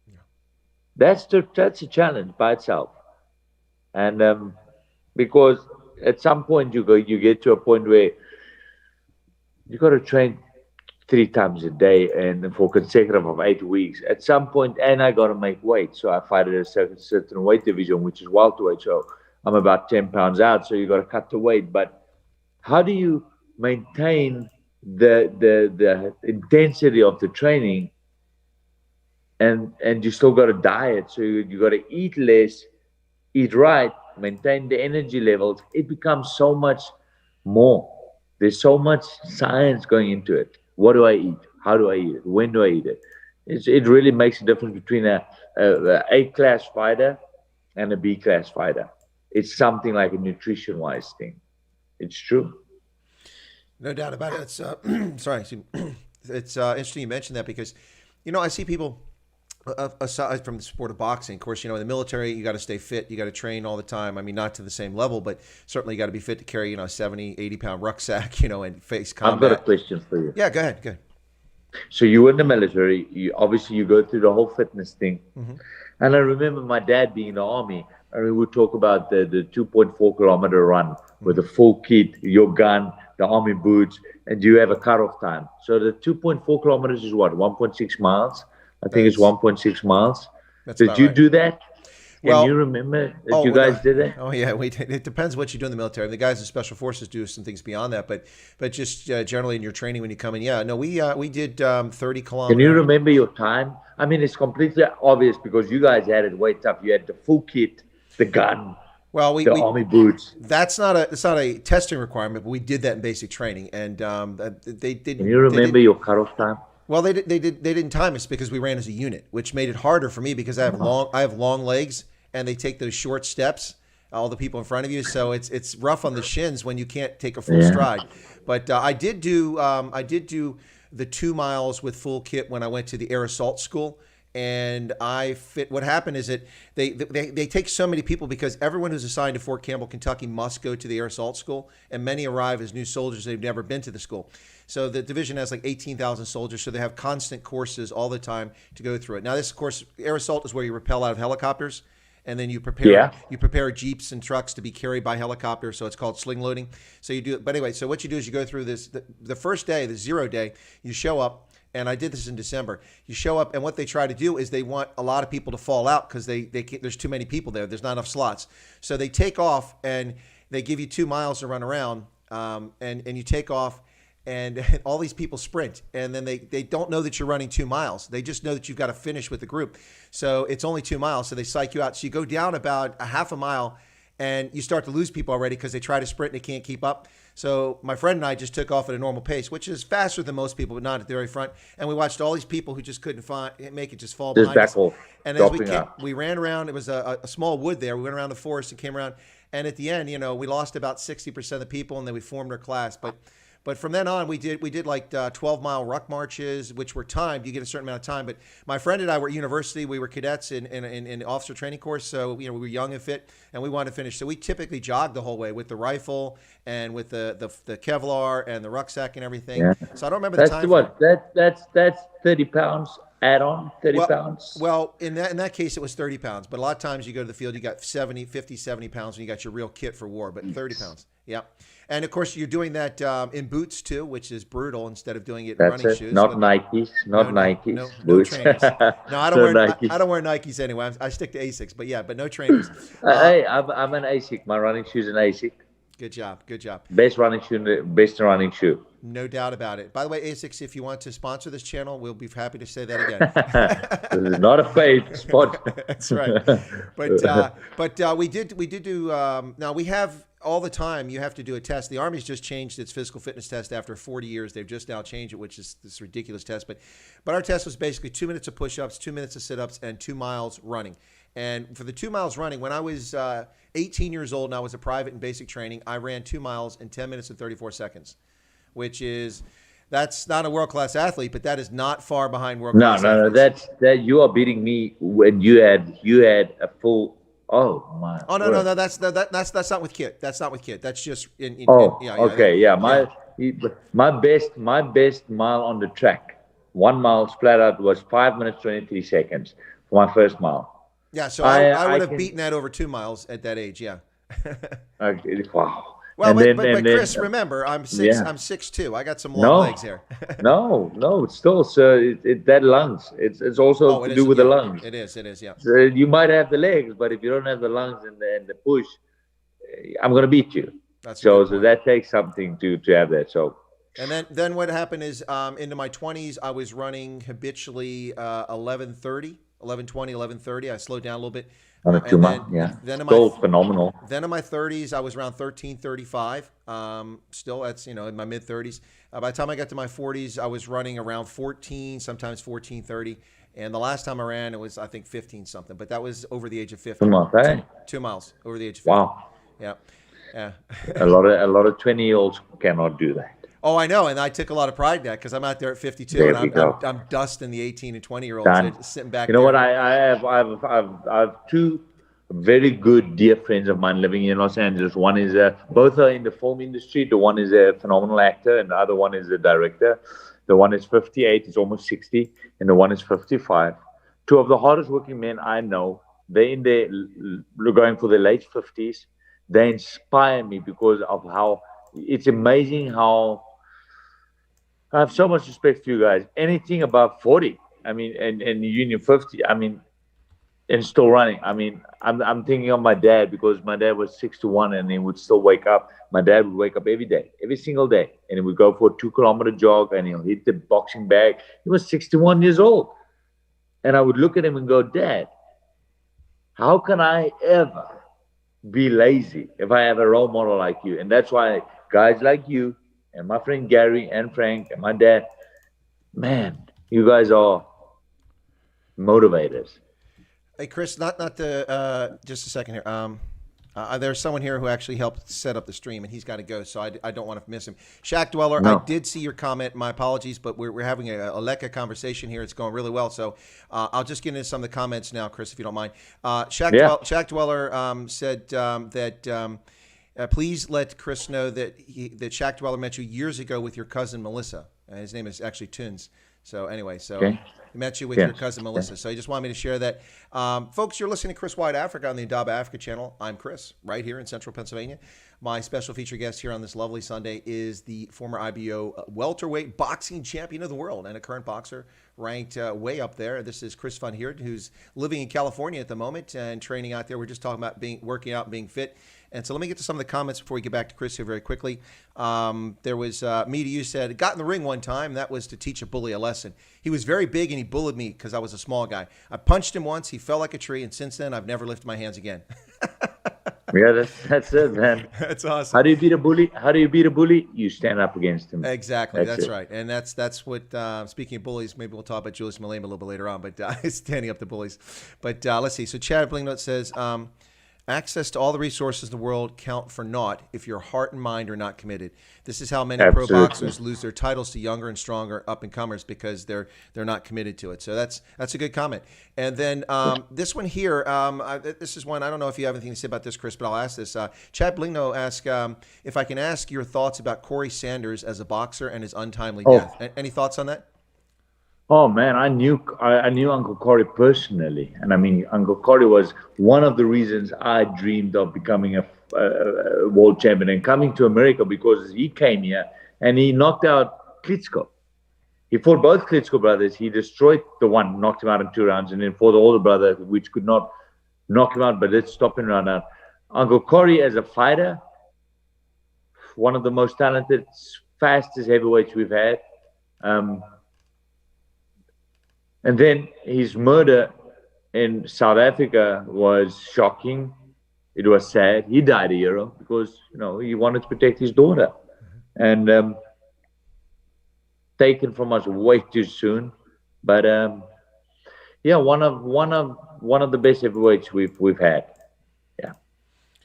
Yeah. That's a challenge by itself. And because at some point you get to a point where you got to train 3 times a day and for consecutive of 8 weeks. At some point, and I got to make weight. So I fight at a certain weight division, which is welterweight. So I'm about 10 pounds out. So you got to cut the weight. But how do you maintain the intensity of the training and you still got to diet? So you got to eat less, eat right, maintain the energy levels. It becomes so much more. There's so much science going into it. What do I eat? How do I eat it? When do I eat it? It really makes a difference between a A-class fighter and a B-class fighter. It's something like a nutrition-wise thing. It's true. No doubt about it. It's it's interesting you mentioned that because, I see people aside from the sport of boxing. Of course, in the military, you got to stay fit. You got to train all the time. I mean, not to the same level, but certainly you got to be fit to carry, 70, 80-pound rucksack, and face combat. I've got a question for you. Yeah, go ahead. So you were in the military. You go through the whole fitness thing. Mm-hmm. And I remember my dad being in the army. I mean, we talk about the 2.4 kilometer run with a full kit, your gun, the army boots, and you have a cutoff time. So the 2.4 kilometers is what, 1.6 miles? I think it's 1.6 miles. Did you do that? Well, Can you remember that you guys did that? Oh yeah, we did. It depends what you do in the military. The guys in special forces do some things beyond that, but just generally in your training when you come in, yeah. No, we did 30 kilometers. Can you remember your time? I mean, it's completely obvious because you guys had it way tough. You had the full kit, the gun, the army boots. It's not a testing requirement, but we did that in basic training, and they did. Can you remember your cutoff time? Well, they didn't time us because we ran as a unit, which made it harder for me because I have long legs. And they take those short steps, all the people in front of you. So it's rough on the shins when you can't take a full stride. But I did do the 2 miles with full kit when I went to the air assault school. And what happened is that they take so many people because everyone who's assigned to Fort Campbell, Kentucky must go to the air assault school. And many arrive as new soldiers. They've never been to the school. So the division has like 18,000 soldiers. So they have constant courses all the time to go through it. Now this, of course, air assault is where you rappel out of helicopters. And then you prepare jeeps and trucks to be carried by helicopter. So it's called sling loading. So you do it. But anyway, so what you do is you go through this, the first day, the 0 day, you show up. And I did this in December. You show up, and what they try to do is they want a lot of people to fall out because there's too many people there. There's not enough slots. So they take off, and they give you 2 miles to run around. And you take off, and all these people sprint, and then they don't know that you're running 2 miles. They just know that you've got to finish with the group. So it's only 2 miles, so they psych you out. So you go down about a half a mile, and you start to lose people already because they try to sprint and they can't keep up. So my friend and I just took off at a normal pace, which is faster than most people, but not at the very front. And we watched all these people who just couldn't make it just fall behind us. And as we ran around, it was a small wood there. We went around the forest and came around. And at the end, we lost about 60% of the people, and then we formed our class. But from then on, we did like 12-mile ruck marches, which were timed. You get a certain amount of time. But my friend and I were at university. We were cadets in officer training course. So, we were young and fit, and we wanted to finish. So we typically jogged the whole way with the rifle and with the Kevlar and the rucksack and everything. Yeah. So I don't remember the time. That's 30 pounds add-on, 30 pounds? Well, in that case, it was 30 pounds. But a lot of times you go to the field, you got 50, 70 pounds, and you got your real kit for war. But 30 pounds, yeah. And, of course, you're doing that in boots, too, which is brutal instead of doing it in running shoes. Not Nikes. No trainers. No, I don't wear Nikes anyway. I stick to Asics. But no trainers. Hey, I'm an Asic. My running shoe's an Asic. Good job. Best running shoe. No doubt about it. By the way, Asics, if you want to sponsor this channel, we'll be happy to say that again. This is not a paid spot. That's right. But we did do. Now we have all the time. You have to do a test. The Army's just changed its physical fitness test after 40 years. They've just now changed it, which is this ridiculous test. But our test was basically 2 minutes of push-ups, 2 minutes of sit-ups, and 2 miles running. And for the 2 miles running, when I was 18 years old and I was a private in basic training, I ran 2 miles in 10 minutes and 34 seconds, which is, that's not a world-class athlete, but that is not far behind world-class athletes. No, you are beating me when you had a full, oh my. Oh, no, that's not with kit. That's not with kit. That's just My best mile on the track, 1 mile flat out, was 5 minutes, 23 seconds for my first mile. Yeah, so I would have beaten that over 2 miles at that age. Yeah. Okay, wow. Well, but Chris, remember, I'm 6'2". I got some long legs here. no, it's still, sir. That lungs. It's also to do with the lungs. It is. Yeah. So you might have the legs, but if you don't have the lungs and the push, I'm gonna beat you. So that takes something to have that. So. And then what happened is into my 20s, I was running habitually 11:30. 11:20, 11:30. I slowed down a little bit. Phenomenal. Then in my 30s, I was around 13:35. Still, that's in my mid 30s. By the time I got to my 40s, I was running around 14, sometimes 14:30. And the last time I ran, it was I think 15 something. But that was over the age of 50. 2 miles over the age of 50. Wow. Yeah. a lot of 20-year-olds cannot do that. Oh, I know, and I took a lot of pride in that because I'm out there at 52, and I'm dusting the 18 and 20-year-olds sitting back. You know what? I have two very good dear friends of mine living in Los Angeles. One is both are in the film industry. The one is a phenomenal actor, and the other one is a director. The one is 58, is almost 60, and the one is 55. Two of the hardest working men I know. They're going for their late 50s. They inspire me because of how it's amazing how. I have so much respect for you guys. Anything above 40, I mean, and Union 50, I mean, and still running. I mean, I'm thinking of my dad, because my dad was 6 to 1 and he would still wake up. My dad would wake up every day, every single day, and he would go for a 2 kilometer jog and he'll hit the boxing bag. He was 61 years old. And I would look at him and go, Dad, how can I ever be lazy if I have a role model like you? And that's why guys like you and my friend Gary and Frank and my dad, man, you guys are motivators. Hey, Chris, not the just a second here. There's someone here who actually helped set up the stream, and he's got to go, so I don't want to miss him. Shack Dweller, no. I did see your comment. My apologies, but we're having a Leka conversation here. It's going really well, so I'll just get into some of the comments now, Chris, if you don't mind. Shack Dweller said that please let Chris know that Shack Dweller met you years ago with your cousin Melissa. His name is actually Tunes. So anyway, he met you with your cousin Melissa. So he just wanted me to share that. Folks, you're listening to Chris Wide Africa on the Indaba Africa channel. I'm Chris, right here in central Pennsylvania. My special feature guest here on this lovely Sunday is the former IBO welterweight boxing champion of the world and a current boxer ranked way up there. This is Chris van Heerden, who's living in California at the moment and training out there. We're just talking about working out and being fit. And so let me get to some of the comments before we get back to Chris here very quickly. There was me to you said, got in the ring one time. That was to teach a bully a lesson. He was very big and he bullied me because I was a small guy. I punched him once. He fell like a tree. And since then, I've never lifted my hands again. Yeah, that's it, man. That's awesome. How do you beat a bully? You stand up against him. Exactly. That's right. And that's what, speaking of bullies, maybe we'll talk about Julius Malema a little bit later on, but standing up to bullies. But let's see. So Chad Blingnote says, access to all the resources in the world count for naught if your heart and mind are not committed. This is how many pro boxers lose their titles to younger and stronger up-and-comers because they're not committed to it. So that's a good comment. And then this one here, this is one, I don't know if you have anything to say about this, Chris, but I'll ask this. Chad Blingno asked if I can ask your thoughts about Corey Sanders as a boxer and his untimely death. Any thoughts on that? Oh man, I knew Uncle Corey personally, and I mean Uncle Corey was one of the reasons I dreamed of becoming a world champion and coming to America, because he came here and he knocked out Klitschko. He fought both Klitschko brothers. He destroyed the one, knocked him out in 2 rounds, and then fought the older brother, which could not knock him out, but did stop him round out. Uncle Corey, as a fighter, one of the most talented, fastest heavyweights we've had. And then his murder in South Africa was shocking. It was sad. He died a hero because, he wanted to protect his daughter. And taken from us way too soon. But one of the best heavyweights we've had.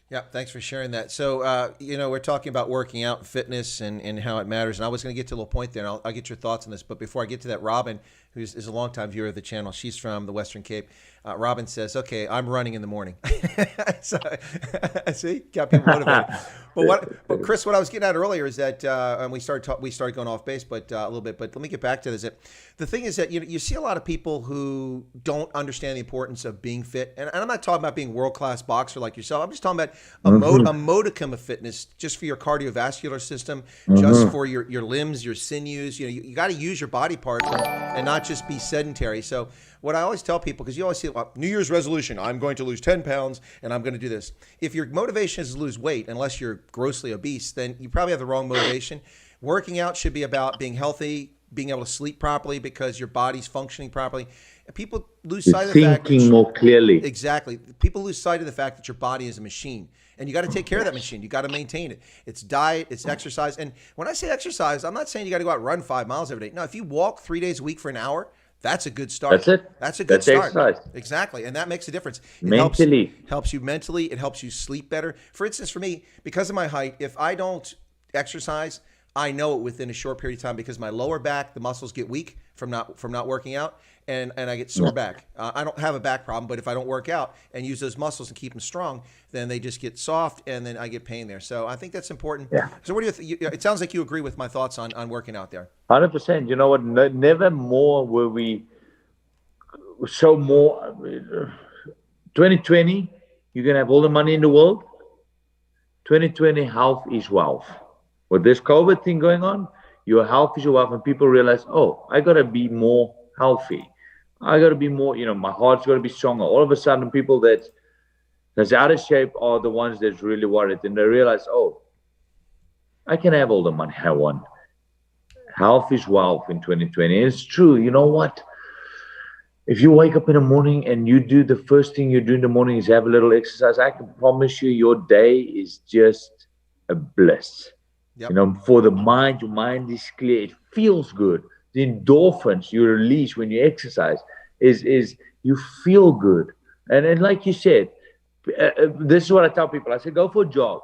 Yeah, thanks for sharing that. So, we're talking about working out and fitness and how it matters. And I was going to get to a little point there, and I'll get your thoughts on this. But before I get to that, Robin, who is a longtime viewer of the channel, she's from the Western Cape. Robin says, okay, I'm running in the morning. So, see, got people motivated. But Chris, what I was getting at earlier is that, and we started going off base, but a little bit. But let me get back to this. The thing is that you see a lot of people who don't understand the importance of being fit, and I'm not talking about being world-class boxer like yourself. I'm just talking about a modicum of fitness, just for your cardiovascular system, just for your limbs, your sinews. You got to use your body parts and not just be sedentary. So what I always tell people, because you always see New Year's resolution, I'm going to lose 10 pounds and I'm going to do this. If your motivation is to lose weight, unless you're grossly obese, then you probably have the wrong motivation. Working out should be about being healthy, being able to sleep properly because your body's functioning properly. People lose sight of the fact that thinking more clearly. Exactly. People lose sight of the fact that your body is a machine, and you got to take care of that machine. You got to maintain it. It's diet, it's exercise. And when I say exercise, I'm not saying you got to go out and run 5 miles every day. No, if you walk 3 days a week for an hour, that's a good start. That's it. That's a good start. Exercise. Exactly. And that makes a difference. It helps you mentally. It helps you sleep better. For instance, for me, because of my height, if I don't exercise, I know it within a short period of time because my lower back, the muscles get weak from not working out, and I get sore back. I don't have a back problem, but if I don't work out and use those muscles and keep them strong, then they just get soft, and then I get pain there. So I think that's important. Yeah. So what do you it sounds like you agree with my thoughts on working out there. 100%. You know what? Never more were we so more. 2020, you can have all the money in the world. 2020, health is wealth. With this COVID thing going on, your health is your wealth, and people realize, oh, I got to be more healthy. I got to be more, my heart's got to be stronger. All of a sudden, people that's out of shape are the ones that's really worried. And they realize, oh, I can have all the money I want. Health is wealth in 2020. And it's true. You know what? If you wake up in the morning and you do the first thing you do in the morning is have a little exercise, I can promise you your day is just a bliss. Yep. For the mind, your mind is clear. It feels good. The endorphins you release when you exercise is you feel good. And like you said, this is what I tell people. I say, go for a jog.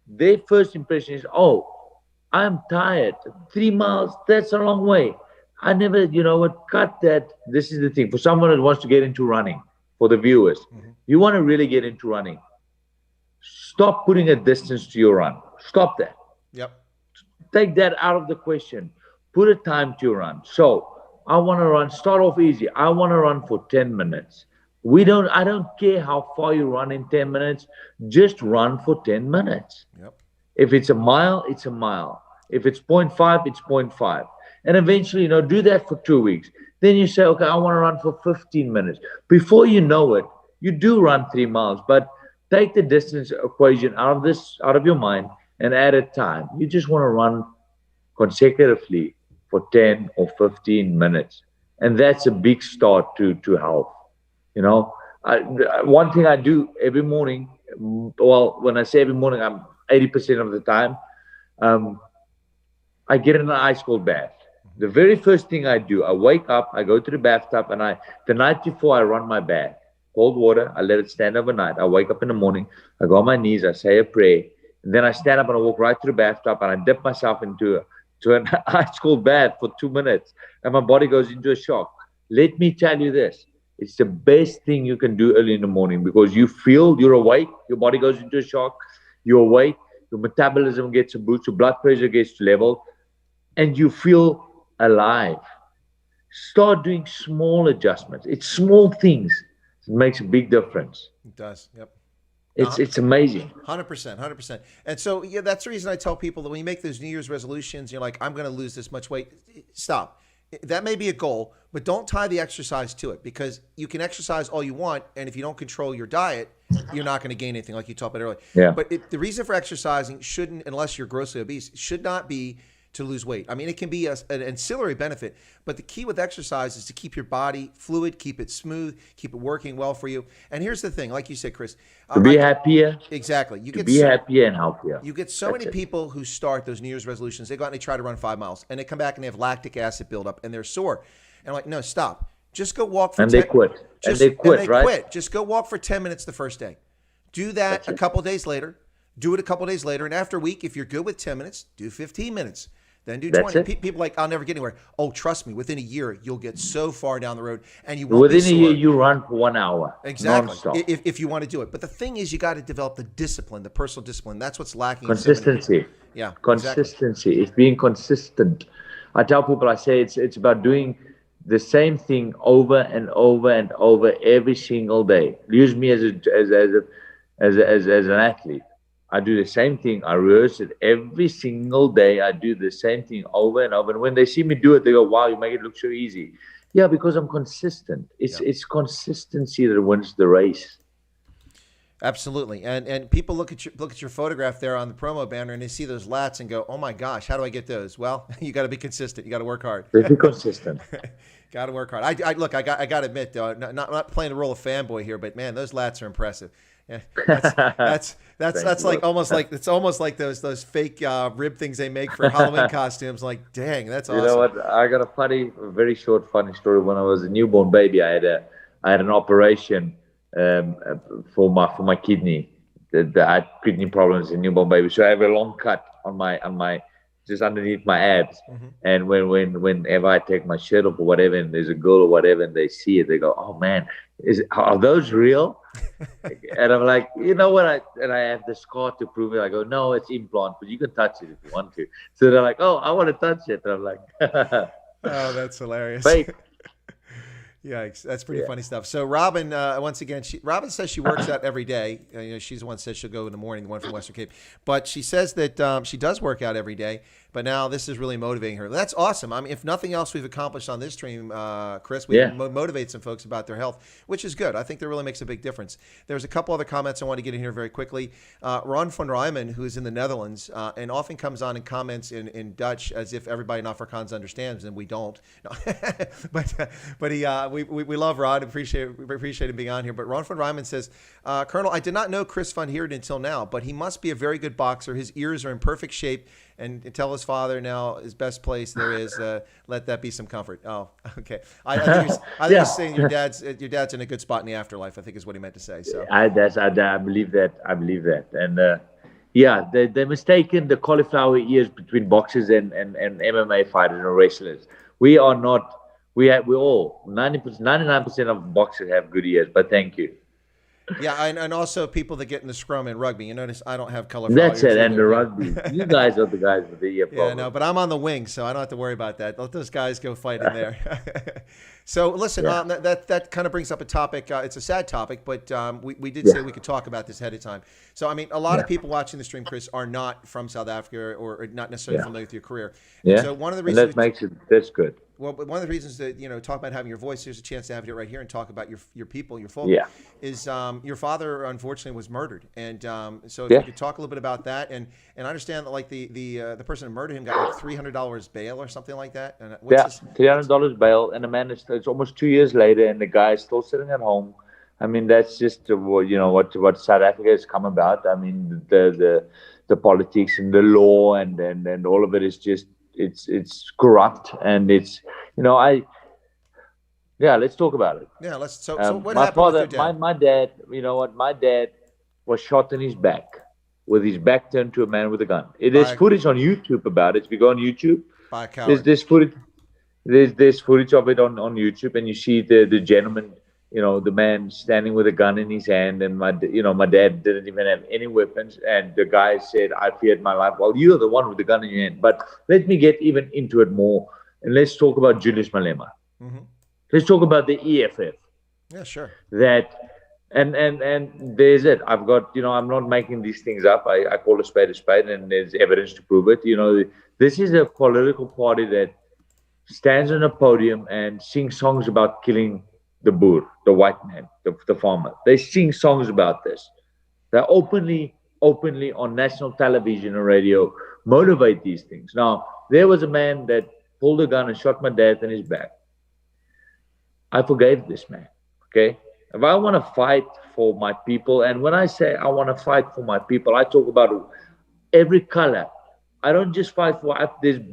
Their first impression is, oh, I'm tired. 3 miles, that's a long way. I never, cut that. This is the thing. For someone that wants to get into running, for the viewers, you want to really get into running, stop putting a distance to your run. Stop that. Yep. Take that out of the question. Put a time to your run. So I want to run, start off easy. I want to run for 10 minutes. I don't care how far you run in 10 minutes. Just run for 10 minutes. Yep. If it's a mile, it's a mile. If it's 0.5, it's 0.5. And eventually, do that for 2 weeks. Then you say, okay, I want to run for 15 minutes. Before you know it, you do run 3 miles, but take the distance equation out of your mind and add a time. You just want to run consecutively for 10 or 15 minutes. And that's a big start to health. One thing I do every morning, well, when I say every morning, I'm 80% of the time, I get in an ice cold bath. The very first thing I do, I wake up, I go to the bathtub, and the night before I run my bath, cold water, I let it stand overnight. I wake up in the morning, I go on my knees, I say a prayer, and then I stand up and I walk right to the bathtub and I dip myself into an ice cold bath for 2 minutes, and my body goes into a shock. Let me tell you this, it's the best thing you can do early in the morning because you feel you're awake, your body goes into a shock, you're awake, your metabolism gets a boost, your blood pressure gets leveled, and you feel alive. Start doing small adjustments. It's small things. It makes a big difference. It does. Yep. It's amazing. 100%. And so, that's the reason I tell people that when you make those New Year's resolutions, you're like, I'm going to lose this much weight. Stop. That may be a goal, but don't tie the exercise to it because you can exercise all you want. And if you don't control your diet, you're not going to gain anything like you talked about earlier. Yeah. But the reason for exercising shouldn't, unless you're grossly obese, should not be to lose weight. I mean, it can be an ancillary benefit, but the key with exercise is to keep your body fluid, keep it smooth, keep it working well for you. And here's the thing, like you said, Chris. To be happier. Exactly. To be happier and healthier. You get so many people who start those New Year's resolutions, they go out and they try to run 5 miles, and they come back and they have lactic acid buildup, and they're sore. And I'm like, no, stop. Just go walk for 10 minutes. And they quit, right? Quit. Just go walk for 10 minutes the first day. Do that a couple days later. Do it a couple days later. And after a week, if you're good with 10 minutes, do 15 minutes. Then do 20. People are like, I'll never get anywhere. Oh, trust me, within a year, you'll get so far down the road and you won't be sore. Within a year, you run for 1 hour. Exactly. If you want to do it. But the thing is, you got to develop the discipline, the personal discipline. That's what's lacking. Consistency. Yeah. Consistency. Exactly. It's being consistent. I tell people, I say it's about doing the same thing over and over and over every single day. Use me as an athlete. I do the same thing. I rehearse it every single day. I do the same thing over and over. And when they see me do it, they go, wow, you make it look so easy. Yeah, because I'm consistent. It's consistency that wins the race. Absolutely. And people look at your photograph there on the promo banner and they see those lats and go, oh my gosh, how do I get those? Well, you got to be consistent. You got to work hard. Be consistent. Got to work hard. I got to admit though, not playing the role of fanboy here, but man, those lats are impressive. Yeah, that's like almost like those fake rib things they make for Halloween costumes. Like, dang, that's awesome. You know what? I got a very short funny story. When I was a newborn baby, I had an operation for my kidney. I had kidney problems as a newborn baby, so I have a long cut on my just underneath my abs. Mm-hmm. And whenever I take my shirt off or whatever, and there's a girl or whatever, and they see it, they go, "Oh man, are those real?" And I'm like, you know what? I have the scar to prove it. I go, no, it's implant, but you can touch it if you want to. So they're like, oh, I want to touch it. And I'm like, oh, that's hilarious. Fake. Yikes, that's pretty funny stuff. So Robin, once again, Robin says she works out every day. She's the one that says she'll go in the morning, the one from Western Cape. But she says that she does work out every day. But now this is really motivating her. That's awesome. I mean, if nothing else we've accomplished on this stream, Chris, we motivate some folks about their health, which is good. I think that really makes a big difference. There's a couple other comments I want to get in here very quickly. Ron van Rijmen, who is in the Netherlands, and often comes on and comments in Dutch as if everybody in Afrikaans understands, and we don't. No. but we love Ron. Appreciate him being on here. But Ron van Rijmen says, Colonel, I did not know Chris van Heerden until now, but he must be a very good boxer. His ears are in perfect shape. And tell his father now his best place there is. Let that be some comfort. Oh, okay. I think you're saying your dad's in a good spot in the afterlife, I think is what he meant to say. So I believe that. And they're mistaken the cauliflower ears between boxers and MMA fighters and wrestlers. We are not. We all 99% of boxers have good ears. But thank you. Yeah, and also people that get in the scrum in rugby. You notice I don't have colorful ears. That's it, and the rugby. You guys are the guys with the ear problem. Yeah, no, but I'm on the wing, so I don't have to worry about that. Let those guys go fight in there. So listen, that kind of brings up a topic. It's a sad topic, but we did say we could talk about this ahead of time. So I mean, a lot of people watching the stream, Chris, are not from South Africa or not necessarily familiar with your career. Yeah. So one of the reasons that's good. Well, one of the reasons that, talk about having your voice, here's a chance to have it right here and talk about your people, your folk, is your father, unfortunately, was murdered. And so if you could talk a little bit about that. And I understand that, like, the person who murdered him got, like, $300 bail or something like that. And $300 bail. And the man it's almost 2 years later, and the guy is still sitting at home. I mean, that's just, what South Africa has come about. I mean, the politics and the law and all of it is just, it's corrupt, and it's let's talk about it. Yeah, let's. So what my happened father, with your dad? my dad, my dad was shot in his back with his back turned to a man with a gun. There's footage on YouTube about it. If you go on YouTube, there's footage. There's footage of it on YouTube, and you see the gentleman, the man standing with a gun in his hand, and my dad didn't even have any weapons, and the guy said, "I feared my life." Well, you're the one with the gun in your hand. But let me get even into it more, and let's talk about Julius Malema. Mm-hmm. Let's talk about the EFF. Yeah, sure. That and there's it. I've got, I'm not making these things up. I call a spade, and there's evidence to prove it. This is a political party that stands on a podium and sings songs about killing the boer, the white man, the farmer. They sing songs about this. They openly on national television and radio motivate these things. Now, there was a man that pulled a gun and shot my dad in his back. I forgave this man, okay? If I want to fight for my people, and when I say I want to fight for my people, I talk about every color. I don't just fight for,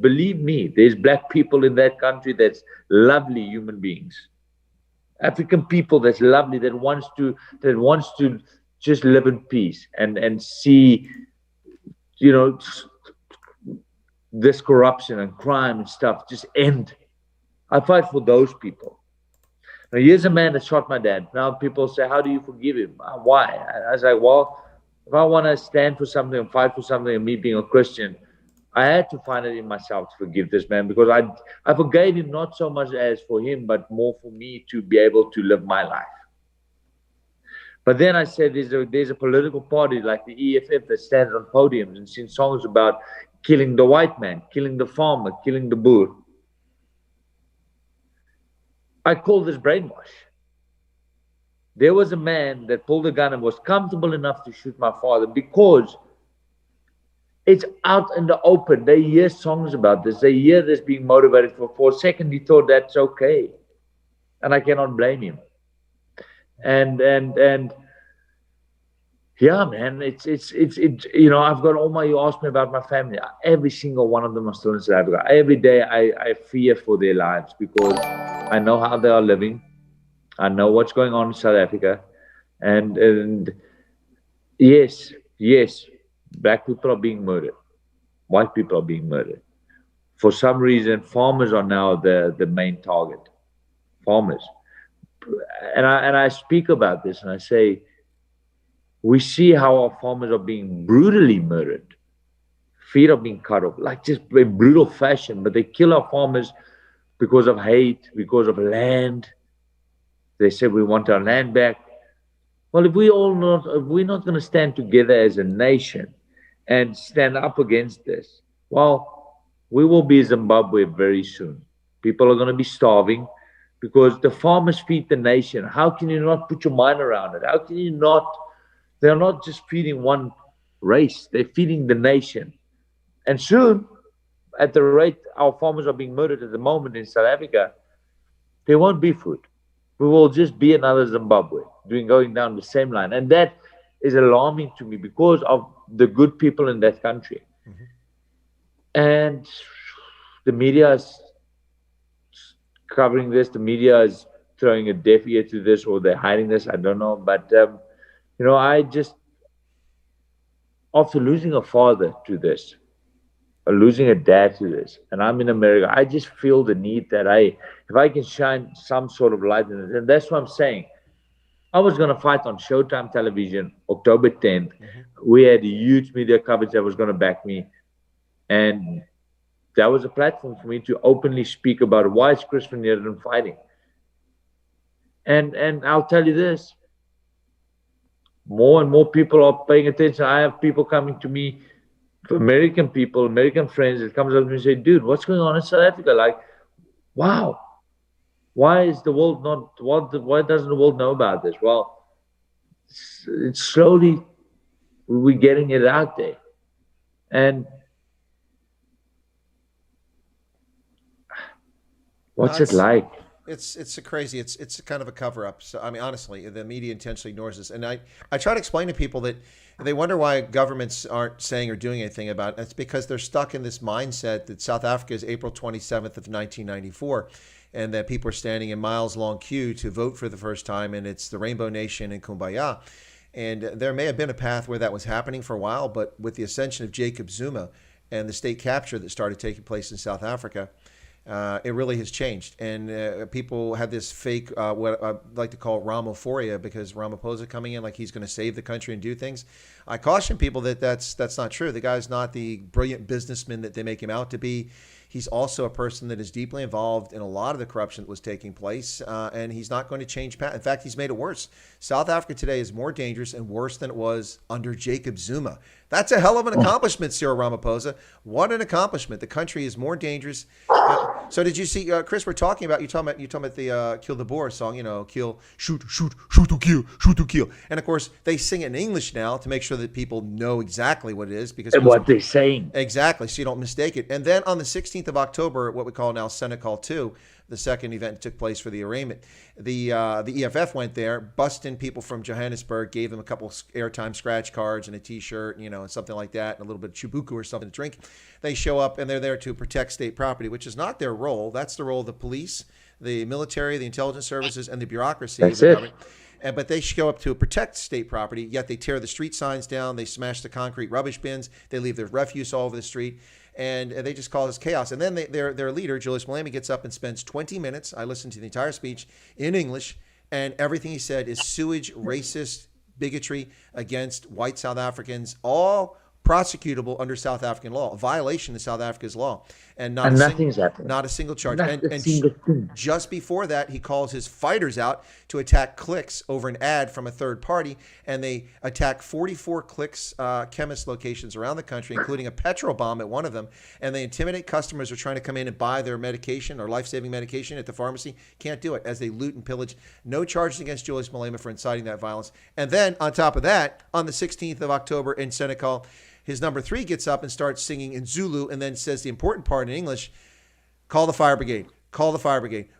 believe me, there's black people in that country that's lovely human beings. African people that's lovely, that wants to just live in peace and see, this corruption and crime and stuff just end. I fight for those people. Now, here's a man that shot my dad. Now people say, how do you forgive him? Why? I was like, well, if I want to stand for something and fight for something, and me being a Christian, I had to find it in myself to forgive this man, because I forgave him not so much as for him, but more for me to be able to live my life. But then I said, there's a political party like the EFF that stands on podiums and sings songs about killing the white man, killing the farmer, killing the boer. I call this brainwash. There was a man that pulled a gun and was comfortable enough to shoot my father because it's out in the open. They hear songs about this. They hear this being motivated. For a second, he thought that's okay. And I cannot blame him. And yeah, man, it's I've got all you asked me about my family. Every single one of them are still in South Africa. Every day I fear for their lives because I know how they are living. I know what's going on in South Africa. And yes, black people are being murdered. White people are being murdered. For some reason, farmers are now the main target. Farmers. And I speak about this and I say, we see how our farmers are being brutally murdered. Feet are being cut off, like just in brutal fashion. But they kill our farmers because of hate, because of land. They said we want our land back. Well, if we're not going to stand together as a nation and stand up against this, well, we will be Zimbabwe very soon. People are going to be starving because the farmers feed the nation. How can you not put your mind around it? How can you not? They're not just feeding one race, they're feeding the nation. And soon, at the rate our farmers are being murdered at the moment in South Africa, there won't be food. We will just be another Zimbabwe going down the same line. And that is alarming to me because of the good people in that country. And the media is covering this. The media is throwing a deaf ear to this, or they're hiding this. I don't know. But, I just, after losing a father to this, or losing a dad to this, and I'm in America, I just feel the need that if I can shine some sort of light in it, and that's what I'm saying. I was going to fight on Showtime television, October 10th. We had a huge media coverage that was going to back me. And that was a platform for me to openly speak about why is Chris van Heerden fighting. And I'll tell you this, more and more people are paying attention. I have people coming to me, American people, American friends, that comes up to me and say, dude, what's going on in South Africa? Like, wow. Why is the world why doesn't the world know about this? Well, it's slowly, we're getting it out there. And what's it like? It's crazy. It's kind of a cover up. So I mean, honestly, the media intentionally ignores this. And I try to explain to people that they wonder why governments aren't saying or doing anything about it. It's because they're stuck in this mindset that South Africa is April 27th of 1994. And that people are standing in miles-long queue to vote for the first time, and it's the Rainbow Nation and Kumbaya. And there may have been a path where that was happening for a while, but with the ascension of Jacob Zuma and the state capture that started taking place in South Africa, it really has changed. And people have this fake, what I like to call Ramaphoria, because Ramaphosa coming in like he's going to save the country and do things. I caution people that that's not true. The guy's not the brilliant businessman that they make him out to be. He's also a person that is deeply involved in a lot of the corruption that was taking place, and he's not going to change path. In fact, he's made it worse. South Africa today is more dangerous and worse than it was under Jacob Zuma. That's a hell of an accomplishment, Cyril Ramaphosa. What an accomplishment. The country is more dangerous. So did you see, Chris, you're talking about the Kill the Boer song, kill, shoot to kill. And of course, they sing it in English now to make sure that people know exactly what it is. Because what they're saying. Exactly, so you don't mistake it. And then on the 16th of October, what we call now Senegal 2, the second event took place for the arraignment. The EFF went there, busted in people from Johannesburg, gave them a couple airtime scratch cards and a T-shirt, and something like that, and a little bit of chubuku or something to drink. They show up, and they're there to protect state property, which is not their role. That's the role of the police, the military, the intelligence services, and the bureaucracy. That's it. But they show up to protect state property, yet they tear the street signs down, they smash the concrete rubbish bins, they leave their refuse all over the street, and they just cause chaos. And then their leader, Julius Malema, gets up and spends 20 minutes, I listened to the entire speech, in English, and everything he said is sewage, racist, bigotry against white South Africans, all prosecutable under South African law, a violation of South Africa's law. And nothing's happened. Not a single charge. And just before that, he calls his fighters out to attack Clicks over an ad from a third party, and they attack 44 Clicks chemist locations around the country, including a petrol bomb at one of them, and they intimidate customers who are trying to come in and buy their medication or life-saving medication at the pharmacy. Can't do it, as they loot and pillage. No charges against Julius Malema for inciting that violence. And then, on top of that, on the 16th of October in Senegal, his number 3 gets up and starts singing in Zulu and then says the important part in English, call the fire brigade,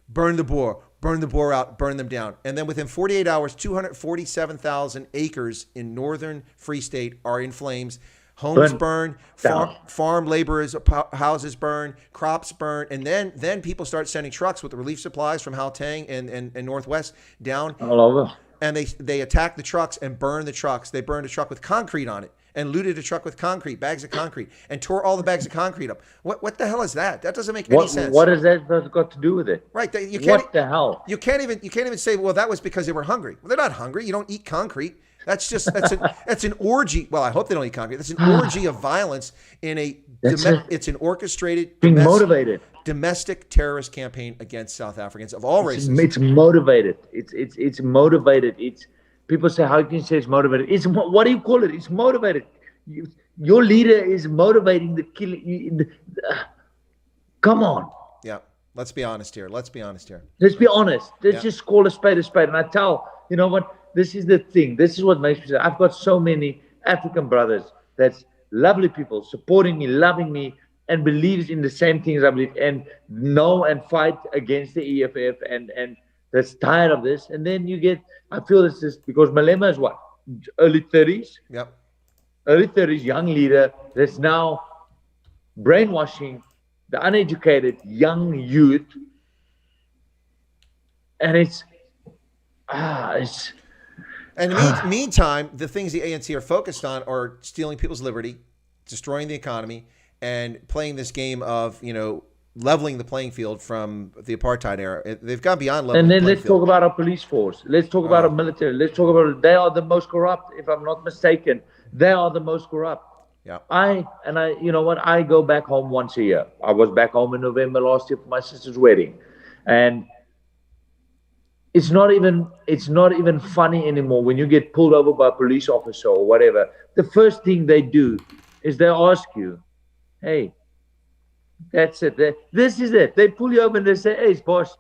burn the Boer out, burn them down. And then within 48 hours, 247,000 acres in northern Free State are in flames. Homes burn, farm laborers' houses burn, crops burn, and then people start sending trucks with the relief supplies from Gauteng and Northwest down. All over. And they attack the trucks and burn the trucks. They burned a truck with concrete on it and looted a truck with bags of concrete, and tore all the bags of concrete up. What the hell is that? That doesn't make any sense. What has that got to do with it? Right. What the hell? You can't even say, well, that was because they were hungry. Well, they're not hungry. You don't eat concrete. That's an orgy. Well, I hope they don't eat concrete. That's an orgy of violence in it's an orchestrated domestic terrorist campaign against South Africans of all races. It's motivated. It's motivated. It's people say, how can you say it's motivated? It's what do you call it? It's motivated. Your leader is motivating the killing. Come on. Yeah. Let's be honest here. Let's be honest. Let's just call a spade a spade. And I tell, you know what? This is the thing. This is what makes me say, I've got so many African brothers that's lovely people supporting me, loving me, and believes in the same things I believe, and know and fight against the EFF, and that's tired of this. And then you get, I feel it's just because Malema is what? Early 30s? Yep. Early 30s, young leader that's now brainwashing the uneducated young youth. And And in the meantime, the things the ANC are focused on are stealing people's liberty, destroying the economy, and playing this game of, leveling the playing field from the apartheid era. They've gone beyond leveling the playing field. And then let's talk about our police force. Let's talk about our military. Let's talk about, they are the most corrupt, if I'm not mistaken. They are the most corrupt. Yeah. You know what? I go back home once a year. I was back home in November last year for my sister's wedding. And it's not even funny anymore when you get pulled over by a police officer or whatever. The first thing they do is they ask you, hey, that's it. This is it. They pull you over and they say, hey, boss,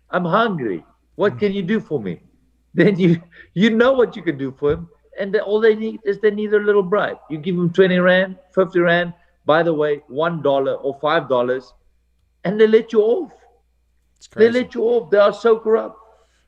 I'm hungry. What can you do for me? Then you know what you can do for him. And all they need is a little bribe. You give them 20 Rand, 50 Rand, by the way, $1 or $5, and they let you off. It's crazy. They let you off. They are so corrupt.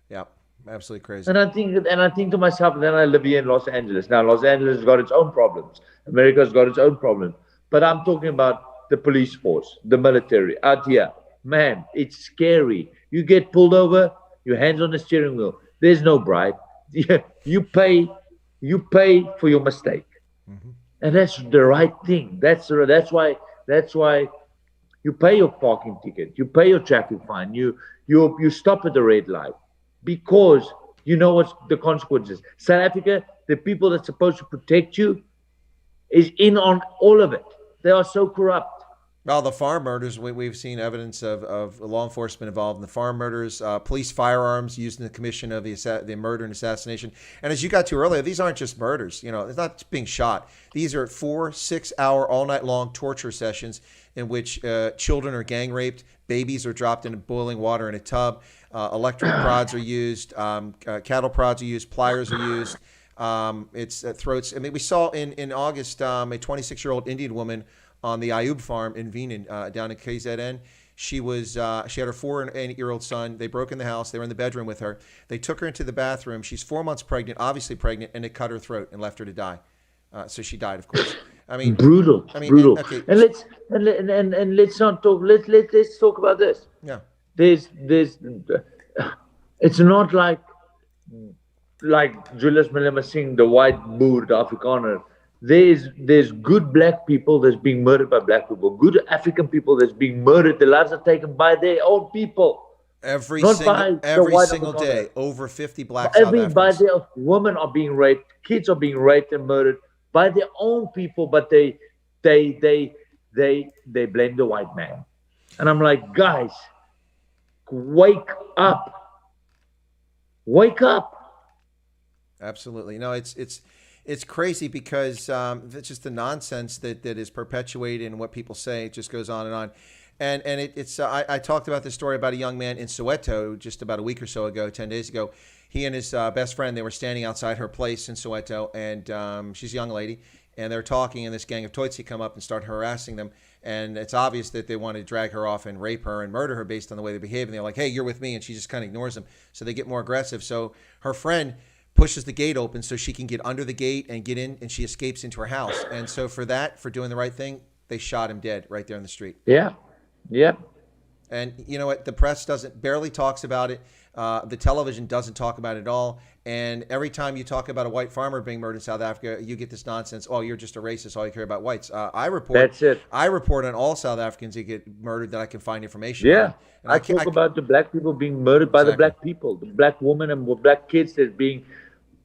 Yeah, absolutely crazy. And I think to myself, and then I live here in Los Angeles. Now, Los Angeles has got its own problems. America's got its own problems. But I'm talking about the police force, the military, out here. Man, it's scary. You get pulled over, your hands on the steering wheel. There's no bribe. You pay for your mistake. Mm-hmm. And that's the right thing. That's why you pay your parking ticket, you pay your traffic fine, you stop at the red light, because you know what's the consequences. South Africa, the people that's supposed to protect you, is in on all of it. They are so corrupt. Well, the farm murders, we've seen evidence of law enforcement involved in the farm murders, police firearms used in the commission of the murder and assassination. And as you got to earlier, these aren't just murders. It's not being shot. These are 4-6 hour, all night long torture sessions in which children are gang raped, babies are dropped in boiling water in a tub, electric prods are used, cattle prods are used, pliers are used. It's throats. I mean, we saw in August a 26-year-old Indian woman on the Ayub farm in Veenen, down in KZN. She had her 4 and 8-year-old son. They broke in the house. They were in the bedroom with her. They took her into the bathroom. She's 4 months pregnant, obviously pregnant, and they cut her throat and left her to die. So she died, of course. I mean, brutal. Brutal. And let's not talk. Let's talk about this. Yeah. There's. It's not like Julius Malema Singh, the white Boer, the Afrikaner. There's good black people that's being murdered by black people. Good African people that's being murdered. The lives are taken by their own people. Every single day, over 50 black South Africans. Women are being raped. Kids are being raped and murdered by their own people, but they blame the white man. And I'm like, guys, wake up. Wake up. Absolutely. No, it's crazy because it's just the nonsense that is perpetuated and what people say. It just goes on and on. And I talked about this story about a young man in Soweto just about a week or so ago, 10 days ago. He and his best friend, they were standing outside her place in Soweto, and she's a young lady, and they're talking, and this gang of Tutsi come up and start harassing them. And it's obvious that they want to drag her off and rape her and murder her based on the way they behave. And they're like, hey, you're with me. And she just kind of ignores them. So they get more aggressive. So her friend pushes the gate open so she can get under the gate and get in, and she escapes into her house. And so for doing the right thing, they shot him dead right there in the street. Yeah. Yep. And you know what? The press barely talks about it. The television doesn't talk about it at all. And every time you talk about a white farmer being murdered in South Africa, you get this nonsense. Oh, you're just a racist. All you care about whites. That's it. I report on all South Africans that get murdered that I can find information. Yeah. On. I talk about the black people being murdered by the black people, the black women and black kids that being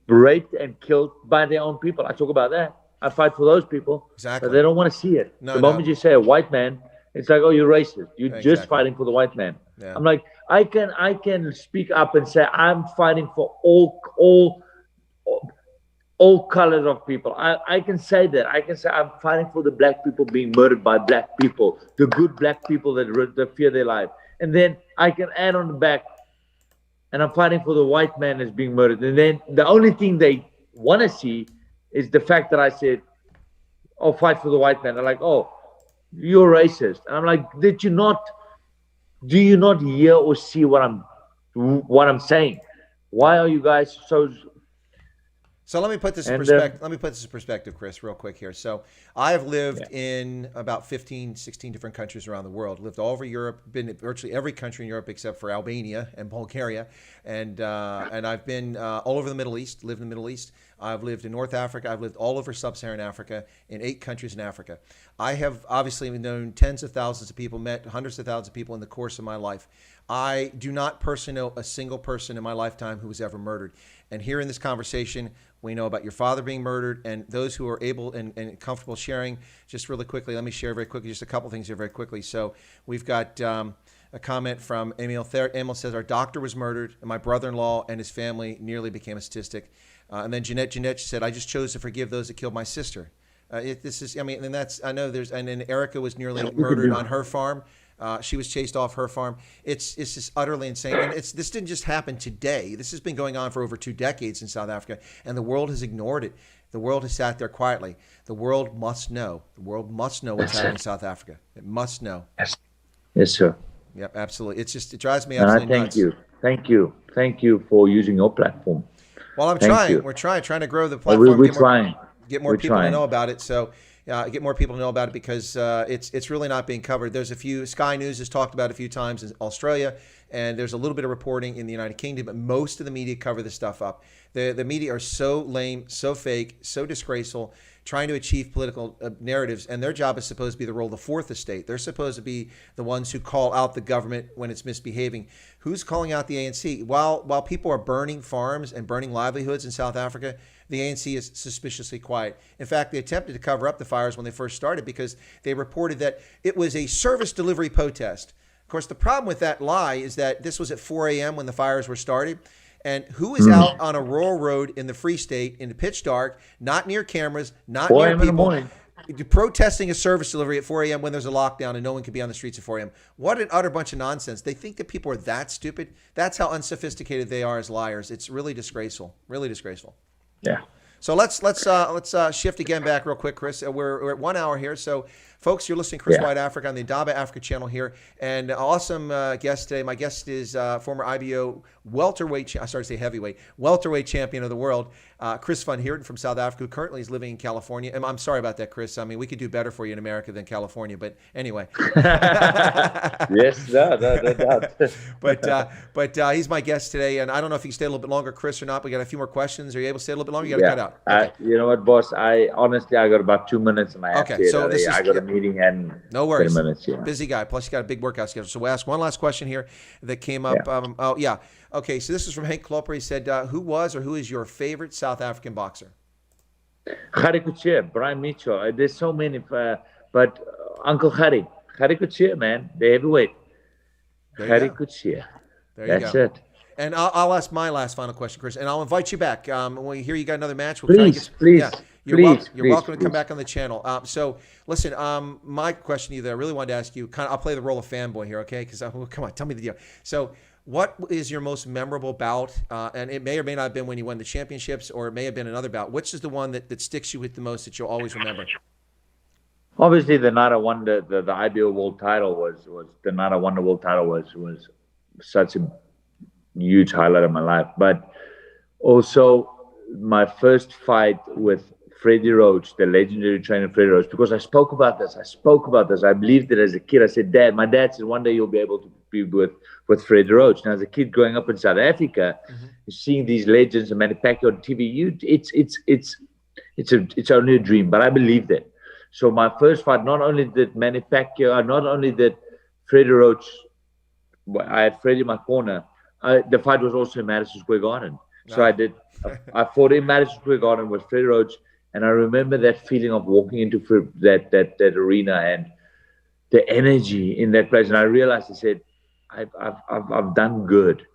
raped and killed by their own people. I talk about that. I fight for those people, Exactly. but they don't want to see it. No, the moment you say a white man, it's like, oh, you're racist. You're just fighting for the white man. Yeah. I'm like, I can speak up and say I'm fighting for all colors of people. I can say that. I can say I'm fighting for the black people being murdered by black people, the good black people that fear their life. And then I can add on the back, and I'm fighting for the white man that's being murdered. And then the only thing they want to see is the fact that I said, oh, fight for the white man. They're like, oh, you're racist. And I'm like, do you not hear or see what I'm saying? Why are you guys so let me put this in perspective. Let me put this in perspective, Chris, real quick here. So I have lived in about 15, 16 different countries around the world. Lived all over Europe, been in virtually every country in Europe except for Albania and Bulgaria. And I've been all over the Middle East, lived in the Middle East. I've lived in North Africa. I've lived all over sub-Saharan Africa in 8 countries in Africa. I have obviously known tens of thousands of people, met hundreds of thousands of people in the course of my life. I do not personally know a single person in my lifetime who was ever murdered. And here in this conversation, we know about your father being murdered, and those who are able and comfortable sharing. Just really quickly, let me share very quickly just a couple things here very quickly. So we've got a comment from Emil. Emil says, our doctor was murdered, and my brother-in-law and his family nearly became a statistic. And then Jeanette said, I just chose to forgive those that killed my sister. And then Erica was nearly murdered on her farm. She was chased off her farm. It's just utterly insane. And this didn't just happen today. This has been going on for over 2 decades in South Africa, and the world has ignored it. The world has sat there quietly. The world must know. The world must know what's happening in South Africa. It must know. Yes, sir. Yep, absolutely. It drives me absolutely nuts. Thank you for using your platform. Well, I'm trying. We're trying to grow the platform. We're trying. Get more people to know about it. So get more people to know about it because it's really not being covered. There's a few, Sky News has talked about it a few times in Australia, and there's a little bit of reporting in the United Kingdom, but most of the media cover this stuff up. The media are so lame, so fake, so disgraceful, trying to achieve political narratives, and their job is supposed to be the role of the fourth estate. They're supposed to be the ones who call out the government when it's misbehaving. Who's calling out the ANC? While people are burning farms and burning livelihoods in South Africa, the ANC is suspiciously quiet. In fact, they attempted to cover up the fires when they first started because they reported that it was a service delivery protest. Of course, the problem with that lie is that this was at 4 a.m. when the fires were started. And who is out on a rural road in the Free State in the pitch dark, not near cameras, not near people, protesting a service delivery at 4 a.m. when there's a lockdown and no one can be on the streets at 4 a.m.? What an utter bunch of nonsense. They think that people are that stupid. That's how unsophisticated they are as liars. It's really disgraceful. Really disgraceful. Yeah. So let's shift again back real quick, Chris. We're at 1 hour here. So, folks, you're listening to Chris White Africa on the Indaba Africa channel here. And awesome guest today. My guest is former IBO welterweight, welterweight champion of the world, Chris van Heerden from South Africa, who currently is living in California. And I'm sorry about that, Chris. I mean, we could do better for you in America than California, but anyway. Yes, no. But he's my guest today, and I don't know if you can stay a little bit longer, Chris, or not. We got a few more questions. Are you able to stay a little bit longer? You got to cut out. Okay. You know what, boss? I got about 2 minutes, and I have to. I got a meeting and no worries. 10 minutes. Yeah. Busy guy. Plus, you got a big workout schedule. So we'll ask one last question here that came up. Yeah. Okay. So this is from Hank Klopper. He said, "Who is your favorite South African boxer?" Harry Kutcher, Brian Mitchell. There's so many, but Uncle Harry Kutcher, man, the heavyweight. Harry Kutcher. That's it. And I'll ask my last final question, Chris, and I'll invite you back. When we hear you got another match, please. You're welcome to come back on the channel. So listen, my question to you that I really wanted to ask you, I'll play the role of fanboy here, okay? Because come on, tell me the deal. So what is your most memorable bout? And it may or may not have been when you won the championships, or it may have been another bout. Which is the one that sticks you with the most that you'll always remember? Obviously, the night I won the IBO world title was the night I won the world title was such a huge highlight of my life. But also my first fight with Freddie Roach, the legendary trainer Freddie Roach, because I spoke about this. I believed it as a kid. I said, Dad, my dad said one day you'll be able to be with Freddie Roach. Now, as a kid growing up in South Africa, seeing these legends and Manny Pacquiao on TV, it's only a dream. But I believed it. So my first fight, not only did Manny Pacquiao, not only did Freddie Roach, I had Freddie in my corner. The fight was also in Madison Square Garden. So I did. I fought in Madison Square Garden with Freddie Roach, and I remember that feeling of walking into that arena and the energy in that place. And I realized, I said, I've done good.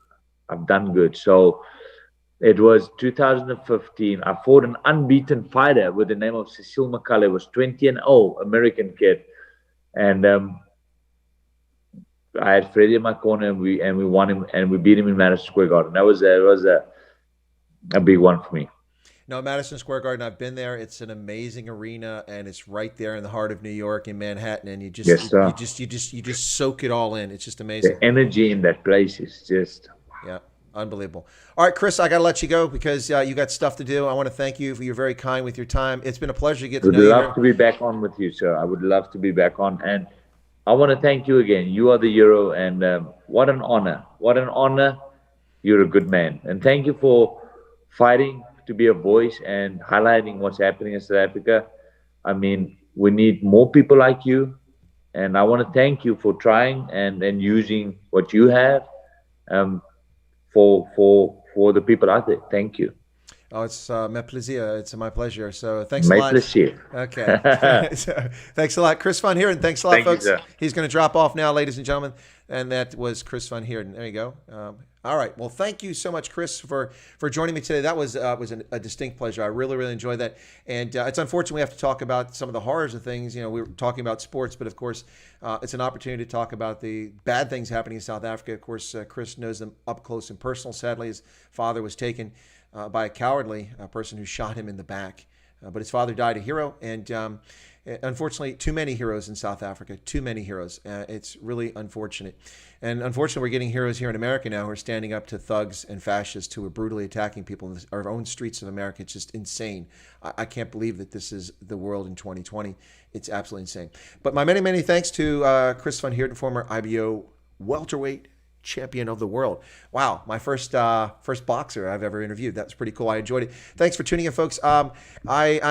I've done good. So it was 2015. I fought an unbeaten fighter with the name of Cecile McCulley. It was 20-0, American kid, and I had Freddie in my corner, and we won him, and we beat him in Madison Square Garden. That was a big one for me. No, Madison Square Garden, I've been there. It's an amazing arena, and it's right there in the heart of New York in Manhattan, and you just soak it all in. It's just amazing. The energy in that place is just unbelievable. All right, Chris, I got to let you go because you got stuff to do. I want to thank you for you're very kind with your time. It's been a pleasure to get to know you. I would love to be back on with you, sir. I would love to be back on, and I want to thank you again. You are the hero, and what an honor. What an honor. You're a good man, and thank you for fighting to be a voice and highlighting what's happening in South Africa. I mean, we need more people like you, and I want to thank you for trying and using what you have for the people out there. Thank you. Oh, it's my plaisir. It's my pleasure. So thanks a lot. Plaisir. Okay. So, thanks a lot, Chris van Heerden. Thanks a lot, thank folks. You, he's going to drop off now, ladies and gentlemen. And that was Chris van Heerden. There you go. All right. Well, thank you so much, Chris, for joining me today. That was a distinct pleasure. I really, really enjoyed that. And it's unfortunate we have to talk about some of the horrors of things. You know, we were talking about sports, but of course, it's an opportunity to talk about the bad things happening in South Africa. Of course, Chris knows them up close and personal. Sadly, his father was taken by a cowardly person who shot him in the back. But his father died a hero, and unfortunately, too many heroes in South Africa. Too many heroes. It's really unfortunate. And unfortunately, we're getting heroes here in America now who are standing up to thugs and fascists who are brutally attacking people in our own streets of America. It's just insane. I can't believe that this is the world in 2020. It's absolutely insane. But my many, many thanks to Chris van Heerden, former IBO welterweight champion of the world. Wow, my first boxer I've ever interviewed. That's pretty cool. I enjoyed it. Thanks for tuning in, folks. I'm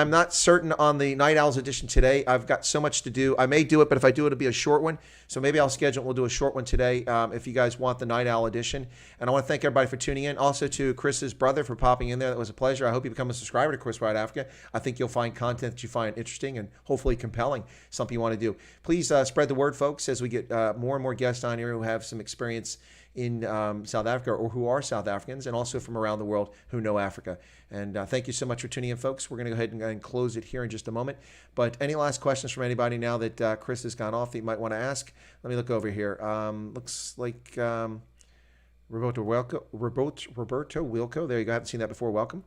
not certain on the Night Owls edition today. I've got so much to do. I may do it, but if I do it, it'll be a short one. So maybe I'll schedule. We'll do a short one today if you guys want the Night Owl edition. And I want to thank everybody for tuning in. Also to Chris's brother for popping in there. That was a pleasure. I hope you become a subscriber to Chris Ride Africa. I think you'll find content that you find interesting and hopefully compelling, something you want to do. Please spread the word, folks, as we get more and more guests on here who have some experience in South Africa or who are South Africans and also from around the world who know Africa. And thank you so much for tuning in, folks. We're going to go ahead and close it here in just a moment. But any last questions from anybody now that Chris has gone off that you might want to ask? Let me look over here. Looks like Roberto Wilco. There you go. I haven't seen that before. Welcome.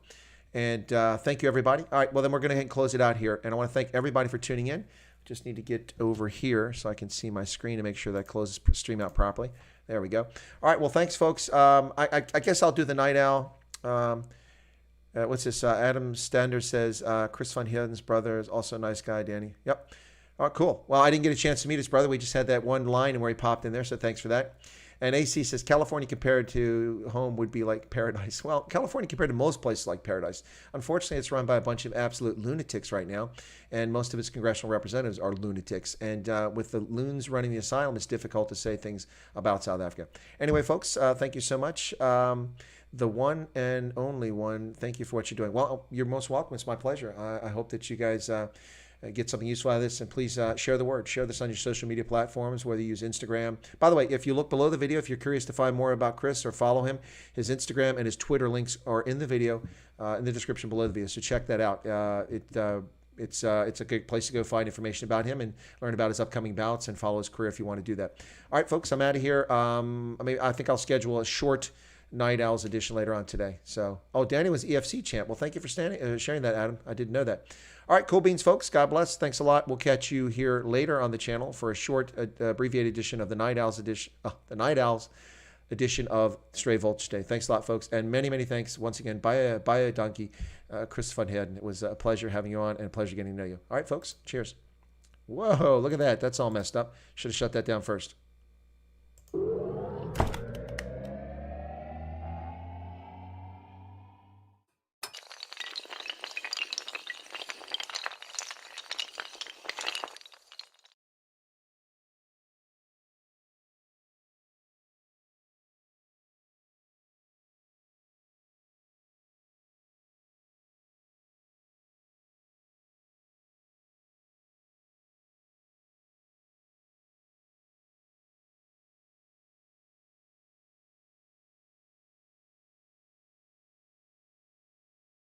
And thank you, everybody. All right. Well, then we're going to go ahead and close it out here. And I want to thank everybody for tuning in. Just need to get over here so I can see my screen to make sure that closes stream out properly. There we go. All right. Well, thanks, folks. I guess I'll do the Night Owl. What's this? Adam Stander says, Chris van Heerden's brother is also a nice guy, Danny. Yep. All right, cool. Well, I didn't get a chance to meet his brother. We just had that one line where he popped in there, so thanks for that. And AC says, California compared to home would be like paradise. Well, California compared to most places like paradise. Unfortunately, it's run by a bunch of absolute lunatics right now, and most of its congressional representatives are lunatics. And with the loons running the asylum, it's difficult to say things about South Africa. Anyway, folks, thank you so much. The one and only one, thank you for what you're doing. Well, you're most welcome. It's my pleasure. I hope that you guys get something useful out of this, and please share the word. Share this on your social media platforms, whether you use Instagram. By the way, if you look below the video, if you're curious to find more about Chris or follow him, his Instagram and his Twitter links are in the video, in the description below the video. So check that out. It's a good place to go find information about him and learn about his upcoming bouts and follow his career if you want to do that. All right, folks, I'm out of here. I think I'll schedule a short Night Owls edition later on today. So, Danny was EFC champ. Well, thank you for sharing that, Adam. I didn't know that. All right, cool beans, folks. God bless. Thanks a lot. We'll catch you here later on the channel for a short, abbreviated edition of the Night Owls edition. The Night Owls edition of Stray Voltage Day. Thanks a lot, folks, and many, many thanks once again. Bye a donkey, Chris van Heerden. It was a pleasure having you on and a pleasure getting to know you. All right, folks. Cheers. Whoa, look at that. That's all messed up. Should have shut that down first.